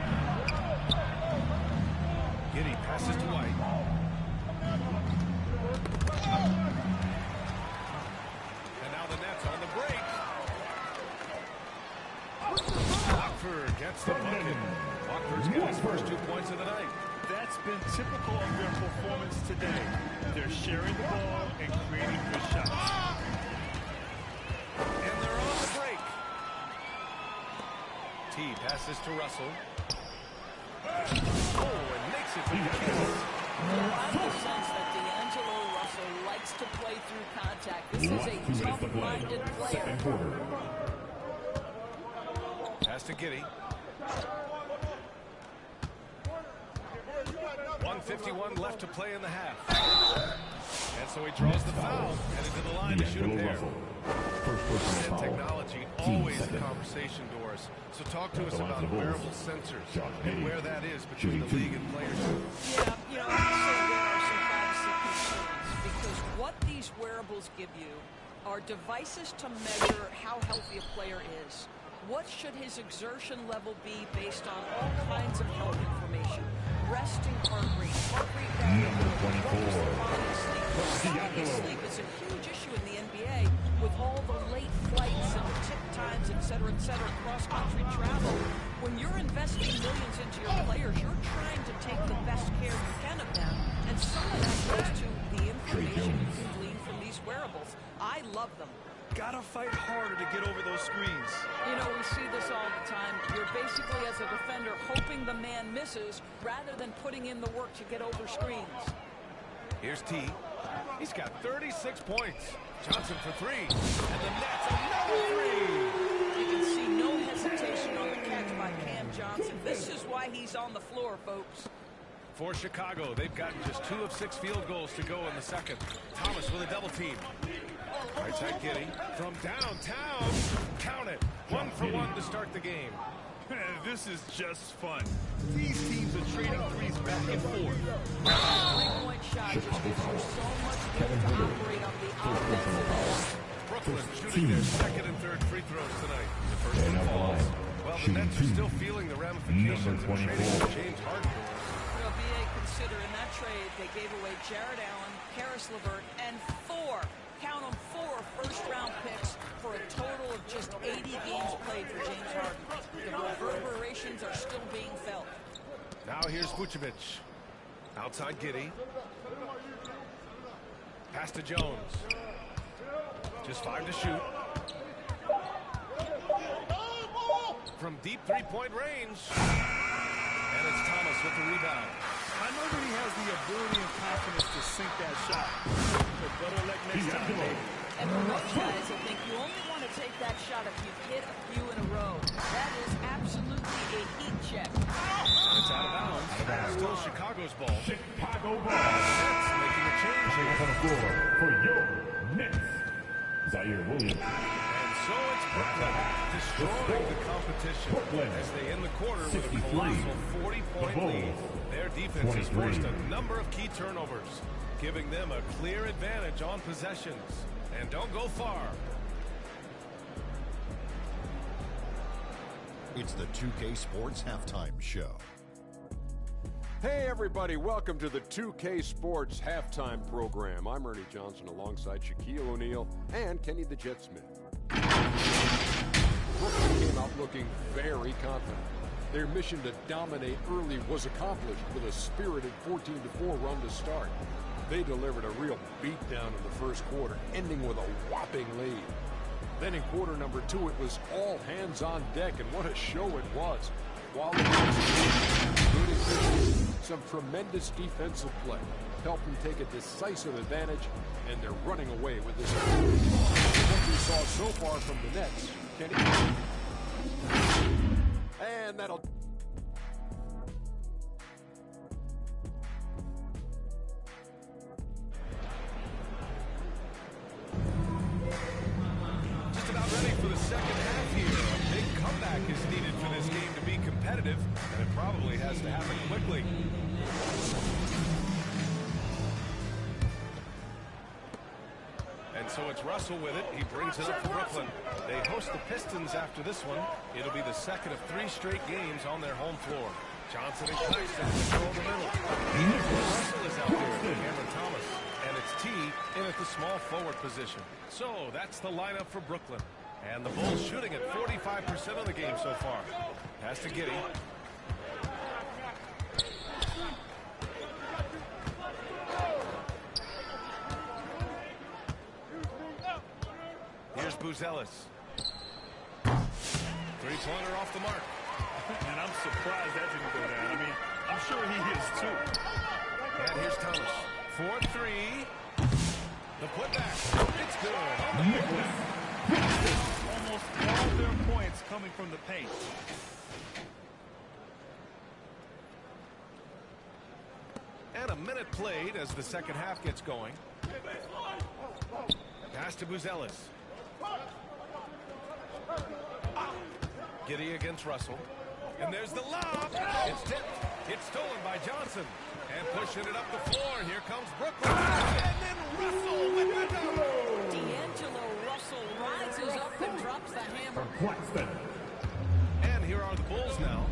Giddey passes to White. And now the Nets on the break. Watford gets the bucket. Watford's got his first 2 points of the night. That's been typical of their performance today. They're sharing the ball and creating good shots. And they're on the break. T passes to Russell. Oh, and makes it with the kiss. I have the sense that D'Angelo Russell likes to play through contact. This is a tough-minded player. Pass to Giddey. 1:51 left to play in the half. And so he draws the foul, headed to the line to shoot a pair. And technology, always a conversation, Doris. So talk to us about wearable sensors and where that is between the league and players. Yeah, you know, I would say there are some privacy concerns because what these wearables give you are devices to measure how healthy a player is. What should his exertion level be based on all kinds of health information? Resting heart rate variability, quality of sleep is a huge issue in the NBA with all the late flights and tip times, et cetera, cross-country travel. When you're investing millions into your players, you're trying to take the best care you can of them, and some of that goes to the information you can glean from these wearables. I love them. Gotta fight harder to get over those screens. You know, we see this all the time. You're basically, as a defender, hoping the man misses rather than putting in the work to get over screens. Here's T. He's got 36 points. Johnson for 3. And the Nets another 3. You can see no hesitation on the catch why he's on the floor, folks. For Chicago, they've gotten just 2 of 6 field goals to go in the second. Thomas with a double team. Right side Giddey from downtown. Count it. 1 for 1 to start the game. This is just fun. These teams are trading threes back and forth. Three-point shot just gives you so much room to operate on the offensive end. Brooklyn shooting their second and third free throws tonight. The first one falls. Well, the Nets are still feeling the ramifications of trading for James Harden. Well, BA, consider in that trade, they gave away Jared Allen, Karis LeVert, and 4, count them, 4 first-round picks for a total of just 80 games played for James Harden. The reverberations are still being felt. Now here's Vucevic. Outside Giddey. Pass to Jones. Just 5 to shoot. From deep three-point range. And it's Thomas with the rebound. I know that he has the ability and confidence to sink that shot. But better luck next time, baby. And for most guys, I think you only want to take that shot if you've hit a few in a row. That is absolutely a heat check. It's out of bounds. Still Chicago's ball. Chicago ball. Nets making a change here. On the floor for your Nets, Zaire Williams. And so it's Brooklyn destroying the competition as they end the quarter with a colossal 40-point lead. Their defense has forced a number of key turnovers, giving them a clear advantage on possessions. And don't go far. It's the 2K Sports Halftime Show. Hey everybody, welcome to the 2K Sports Halftime Program. I'm Ernie Johnson alongside Shaquille O'Neal and Kenny the Jet Smith. Brooklyn came out looking very confident. Their mission to dominate early was accomplished with a spirited 14-4 run to start. They delivered a real beatdown in the first quarter, ending with a whopping lead. Then in quarter number 2, it was all hands on deck, and what a show it was. While the good efficiency, some tremendous defensive play helped them take a decisive advantage, and they're running away with this. What we saw so far from the Nets, Kenny. And that'll... Just about ready for the second half here. A big comeback is needed for this game to be competitive, and it probably has to happen quickly. And so it's Russell with it. He brings it up for Brooklyn. They host the Pistons after this one. It'll be the second of 3 straight games on their home floor. Johnson and Claxton control the middle. Russell is out there with Cameron Thomas. And it's T in at the small forward position. So that's the lineup for Brooklyn. And the Bulls shooting at 45% of the game so far. Pass to Giddey. Here's Buzelis. Three-pointer off the mark. And I'm surprised that didn't go down. I mean, I'm sure he is too. And here's Thomas. 4-3. The putback. It's good. Almost all their points coming from the paint. And a minute played as the second half gets going. Pass to Buzelis. Giddey against Russell. And there's the lob. It's tipped. It's stolen by Johnson. And pushing it up the floor. Here comes Brooklyn. And then Russell with the double. D'Angelo Russell rises up and drops the hammer. And here are the Bulls now.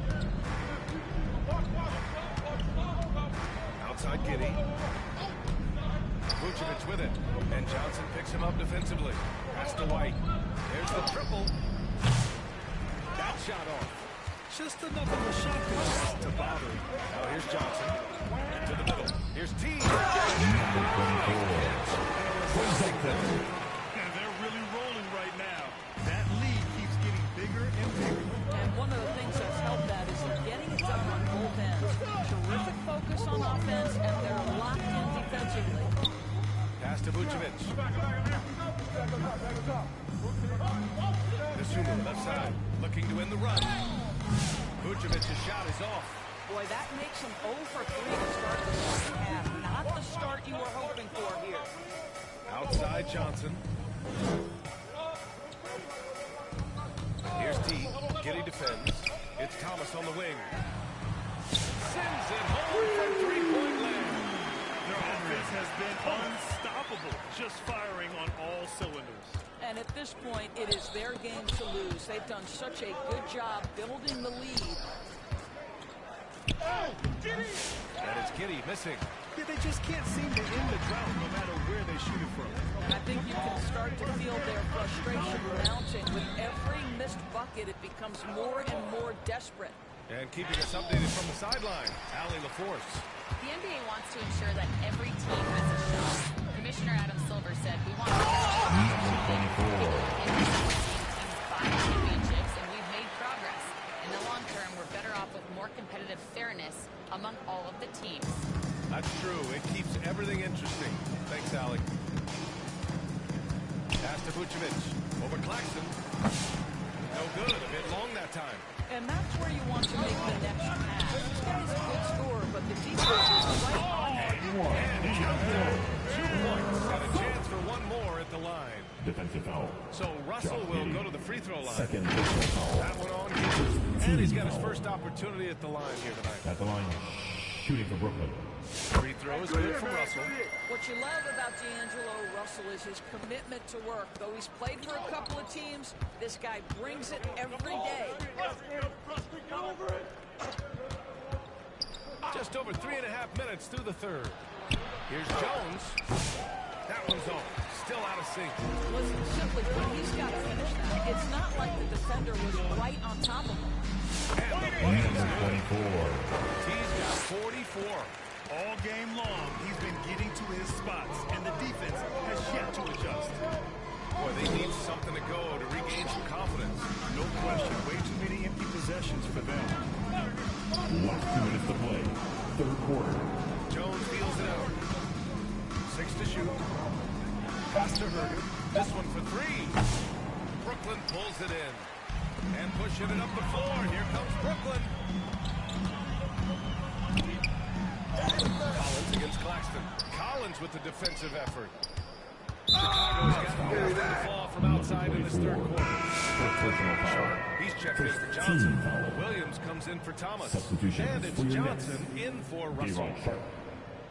Outside Giddey. Vucevic with it. And Johnson picks him up defensively. Pass to White. There's the triple. That shot off. Just enough of a shot to bother. Now here's Johnson. To the middle. Here's T. And they're really rolling right now. That lead keeps getting bigger and bigger. And one of the things that's helped that is they're getting it done on both ends. Terrific focus on offense, and they're locked in defensively. Pass to Vucevic. Sumo left side, looking to win the run. Vucevic's shot is off. Boy, that makes him 0 for 3 to start the second half. Not the start you were hoping for here. Outside Johnson. Here's T. Giddy defends. It's Thomas on the wing. Sends it home from three-point land. Their offense has been unstoppable, just firing on all cylinders. And at this point, it is their game to lose. They've done such a good job building the lead. And it's Giddy missing. Yeah, they just can't seem to end the drought no matter where they shoot it from. And I think you can start to feel their frustration mounting. With every missed bucket, it becomes more and more desperate. And keeping us updated from the sideline, Allie LaForce. The NBA wants to ensure that every team has a shot. Commissioner Adam Silver said, we want to championships, and we've made progress. In the long term, we're better off with more competitive fairness among all of the teams. That's true. It keeps everything interesting. Thanks, Allie. Pass to Vucevic. Over Claxton. No good. A bit long that time. And that's where you want to make the next pass. This guy's a good scorer, but the defense is right on it. And Johnson, 2 points. And a chance for one more at the line. Defensive foul. So Russell will go to the free throw line. Second personal foul. That one on him. And he's got his first opportunity at the line here tonight. At the line, shooting for Brooklyn. Free throws good for Russell. What you love about D'Angelo Russell is his commitment to work. Though he's played for a couple of teams, this guy brings it every day. Just over 3.5 minutes through the third. Here's Jones. That one's off. Still out of sync. Listen, simply put, he's got to finish that. It's not like the defender was right on top of him. And the He's got 44. All game long, he's been getting to his spots, and the defense has yet to adjust. Boy, they need something to go to regain some confidence. No question, way too many empty possessions for them. Last 2 minutes to play. Third quarter. Jones feels it out. 6 to shoot. Pass to Herder. This one for 3. Brooklyn pulls it in. And pushing it up the floor. Here comes Brooklyn. Collins against Claxton. Collins with the defensive effort. Chicago's got the fall from outside in this third quarter. He's checked in for Johnson. Williams comes in for Thomas. And it's Johnson in for Russell.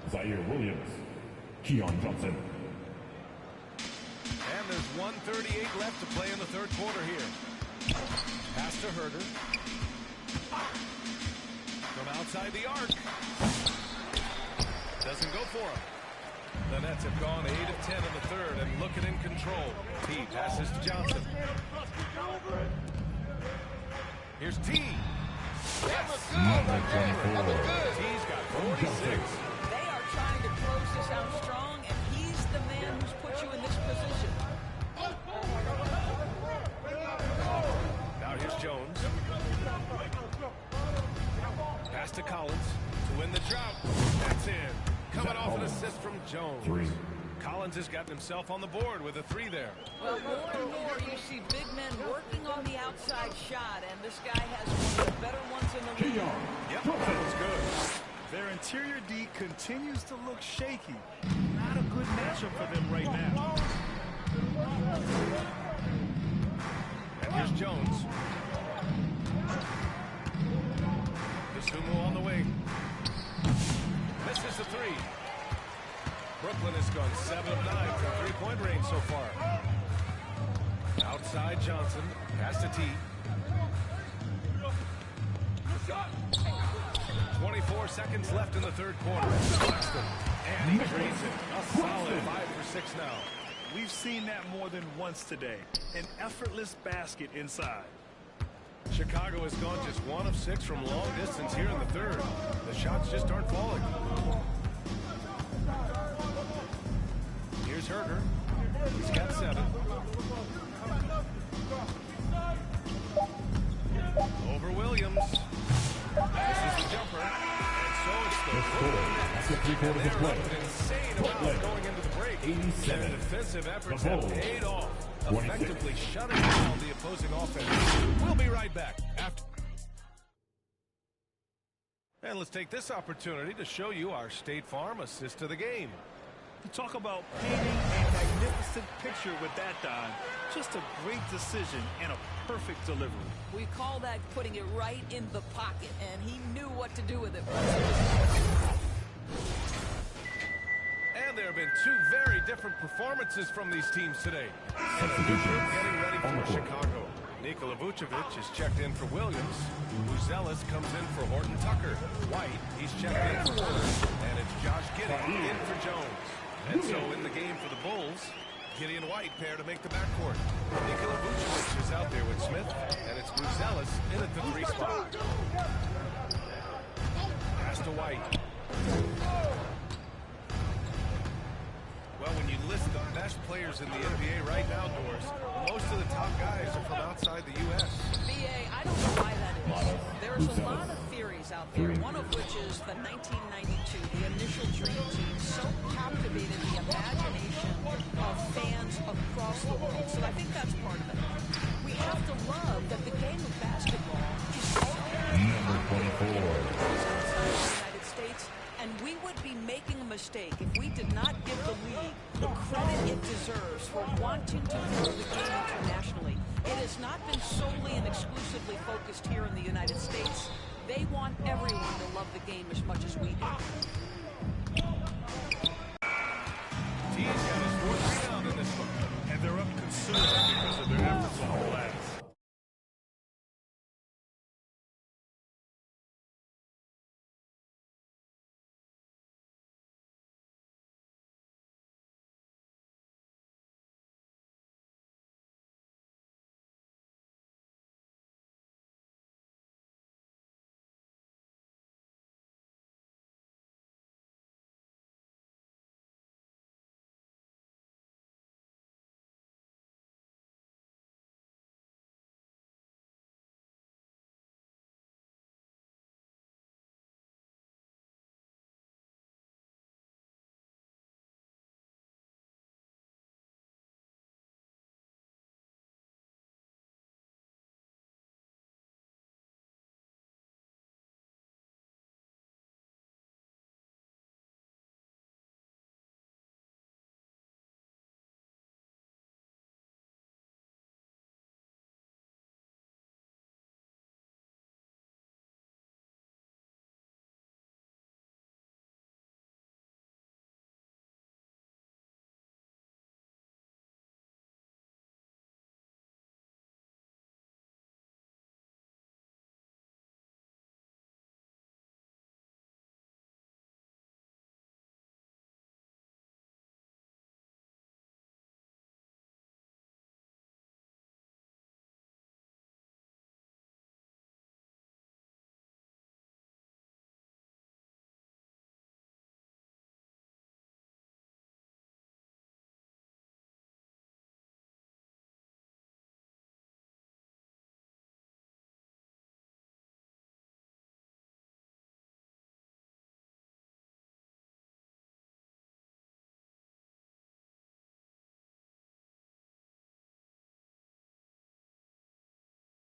Zaire Williams. Keon Johnson. And there's 1:38 left to play in the third quarter here. Pass to Herder. From outside the arc. Doesn't go for him. The Nets have gone 8 of 10 in the third and looking in control. T passes to Johnson. Here's T. Yes. T's got 46. They are trying to close this out strong, and he's the man who's put you in this position. Now here's Jones. Pass to Collins to win the drought. That's in. Coming off an assist from Jones. 3. Collins has gotten himself on the board with a 3 there. Well, more and more you see big men working on the outside shot, and this guy has one of the better ones in the league. Yep, that's good. Their interior D continues to look shaky. Not a good matchup for them right now. And here's Jones. Sumo on the wing. Misses the 3. Brooklyn has gone 7 of 9 from three-point range so far. Outside Johnson. Pass to T. 24 seconds left in the third quarter. And he drains it. A solid 5 for 6 now. We've seen that more than once today. An effortless basket inside. Chicago has gone just 1 of 6 from long distance here in the third. The shots just aren't falling. Here's Herder. He's got 7. Over Williams. This is the jumper. And so it's the That's the 3 quarters of play. insane amount going into the break. 87. Their defensive efforts The have Bulls. paid off, 26. effectively shutting down the opposing offense. We'll be right back after. And let's take this opportunity to show you our State Farm assist of the game. You talk about painting a magnificent picture with that, Don. Just a great decision and a perfect delivery. We call that putting it right in the pocket, and he knew what to do with it. And there have been two very different performances from these teams today. And a new group getting ready for Chicago. Nikola Vucevic is checked in for Williams. Buzelis comes in for Horton Tucker. White, he's checked in for Warner. And it's Josh Giddey in for Jones. And so in the game for the Bulls, Giddey and White pair to make the backcourt. Nikola Vucevic is out there with Smith. And it's Buzelis in at the 3 spot. Pass to White. Well, when you list the best players in the NBA right now, Doris, most of the top guys are from outside the U.S. BA, I don't know why that is. There's a lot of theories out there, one of which is the 1992, the initial Dream Team, so captivated the imagination of fans across the world. So I think that's part of it. We have to love that the game of basketball is so outside the United States, and we would be making a mistake if we did not give the league the credit it deserves for wanting to grow the game internationally. It has not been solely and exclusively focused here in the United States. They want everyone to love the game as much as we do. He's got his 4th rebound in this one. And they're up considerably because of their efforts on the glass.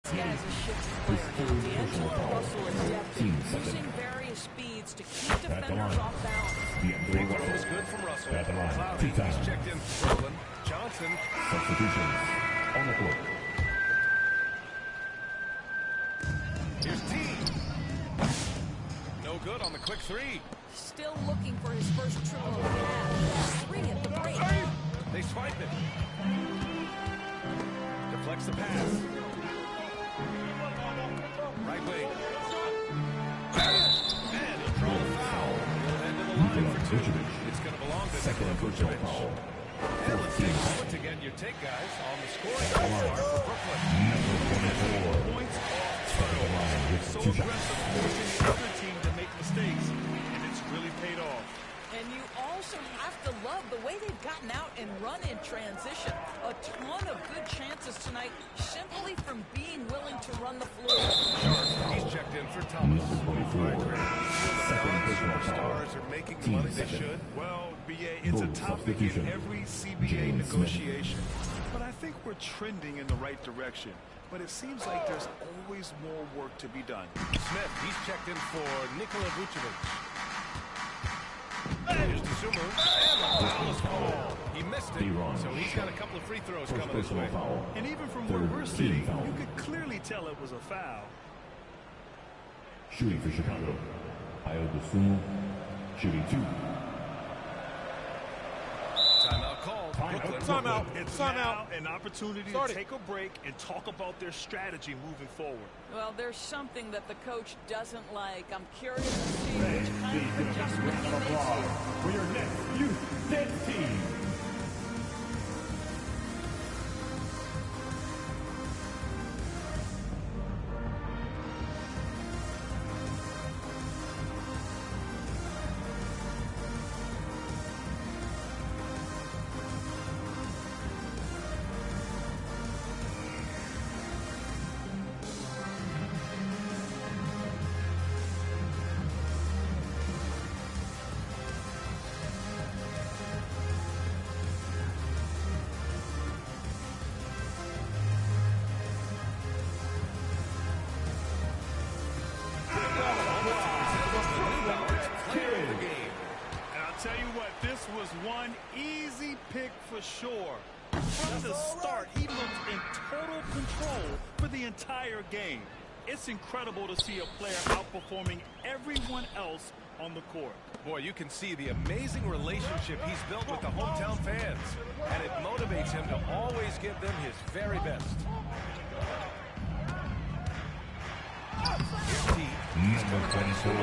This guy is a shifty player now. D'Angelo Russell adapted, using various speeds to keep defenders off balance. Free throw is good from Russell. Cloudy, he's checked in for Brooklyn. Johnson. Substitutions on the court. Here's T. No good on the quick 3. Still looking for his first triple of the half. 3 at the break. They swipe it. Deflects the pass. Right wing. And he'll draw the foul. He'll head to the line for 2. It's going to belong to Nikola Vucevic. And let's take a moment to get your take, guys, on the scoring chart for Brooklyn. Points off turnovers. So aggressive, forcing the other team to make mistakes, and it's really paid off. And you also have to love the way they've gotten out and run in transition. A ton of good chances tonight simply from being willing to run the floor. Sharp, he's checked in for Thomas. Stars are making the money they should. Well, BA, it's a topic in every CBA negotiation. But I think we're trending in the right direction. but it seems like there's always more work to be done. Smith, he's checked in for Nikola Vucevic. Here's the Sumo, and the foul is called. He missed it, so he's got a couple of free throws coming his way. And even from where we're sitting, you could clearly tell it was a foul. Shooting for Chicago, Ayo Dosunmu, shooting 2. Timeout called. Timeout. It's now an opportunity to take a break and talk about their strategy moving forward. Well, there's something that the coach doesn't like. I'm curious to see which kind of adjustment he makes here. For your next youth dance team. One easy pick for sure. From the start, he looked in total control for the entire game. It's incredible to see a player outperforming everyone else on the court. Boy, you can see the amazing relationship he's built with the hometown fans, and it motivates him to always give them his very best. Number 24.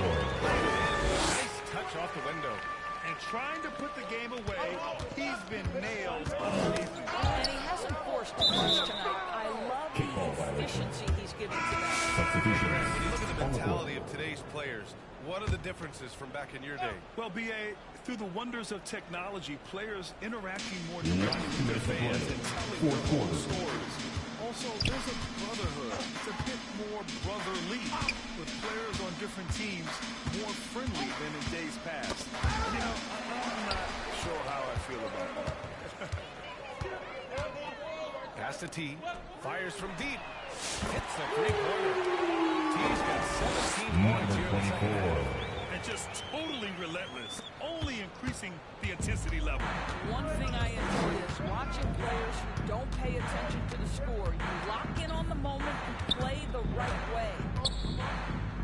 Nice touch off the window. And trying to put the game away, he's been nailed all evening. And he hasn't forced too much tonight. I love the efficiency he's giving to them. When you look at the mentality of today's players, what are the differences from back in your day? Well, B.A., through the wonders of technology, players interacting more directly with their fans and telling their own stories. Also, there's a brotherhood. It's a bit more brotherly, with players on different teams more friendly than in days past. And, you know, I'm not sure how I feel about that. Pass to T. Fires from deep. Hits the three-pointer. T's got 17 points here in the second half. And just totally relentless, only increasing the intensity level. One thing I enjoy is watching players who don't pay attention to the score. You lock in on the moment and play the right way.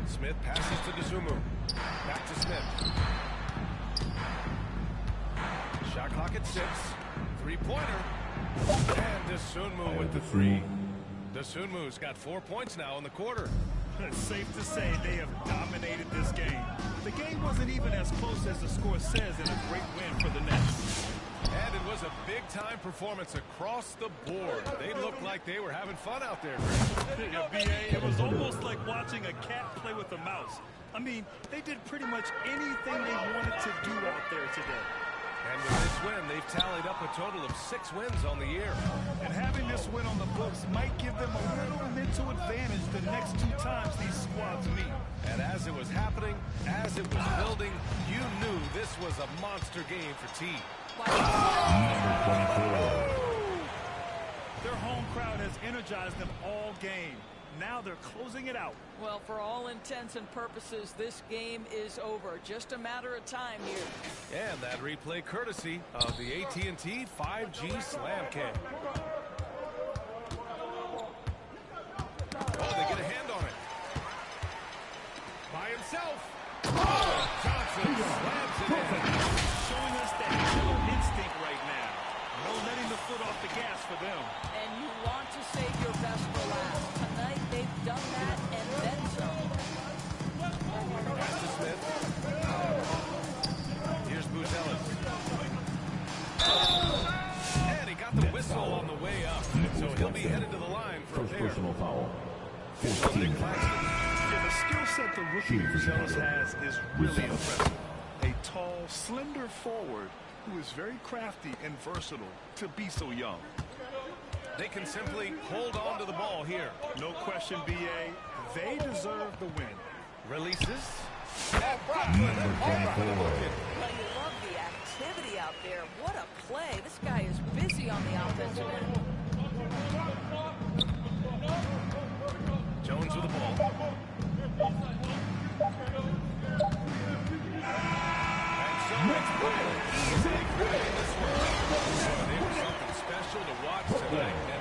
Smith passes to Dosunmu. Back to Smith. Shot clock at 6. Three-pointer. And Dosunmu with the 3. Dosunmu's got 4 points now in the quarter. It's safe to say they have dominated this game. The game wasn't even as close as the score says, and a great win for the Nets. And it was a big-time performance across the board. They looked like they were having fun out there. Yeah, B.A., it was almost like watching a cat play with a mouse. I mean, they did pretty much anything they wanted to do out there today. And with this win, they've tallied up a total of 6 wins on the year. And having this win on the books might give them a little mental advantage the next 2 times these squads meet. And as it was happening, as it was building, you knew this was a monster game for T. Number 24. Their home crowd has energized them all game. Now they're closing it out. Well, for all intents and purposes, this game is over. Just a matter of time here. And that replay courtesy of the AT&T 5G Slam Cam. Oh, they get a hand on it. By himself. Oh, Johnson slams it in. Showing us that killer instinct right now. No letting the foot off the gas for them. And you want to save your best for last. Tonight, they've done that and then some. Pass to Smith. Here's Buzelis. And he got the whistle on the way up. So he'll be headed to the line for a pair. Personal foul. Yeah, the skill set the rookie Buzelis has is really impressive. A tall, slender forward who is very crafty and versatile to be so young. They can simply hold on to the ball here. No question, B.A. They deserve the win. Releases. Well, you love the activity out there. What a play. This guy is busy on the offensive end. easily grabbing this one. So they were something special to watch tonight.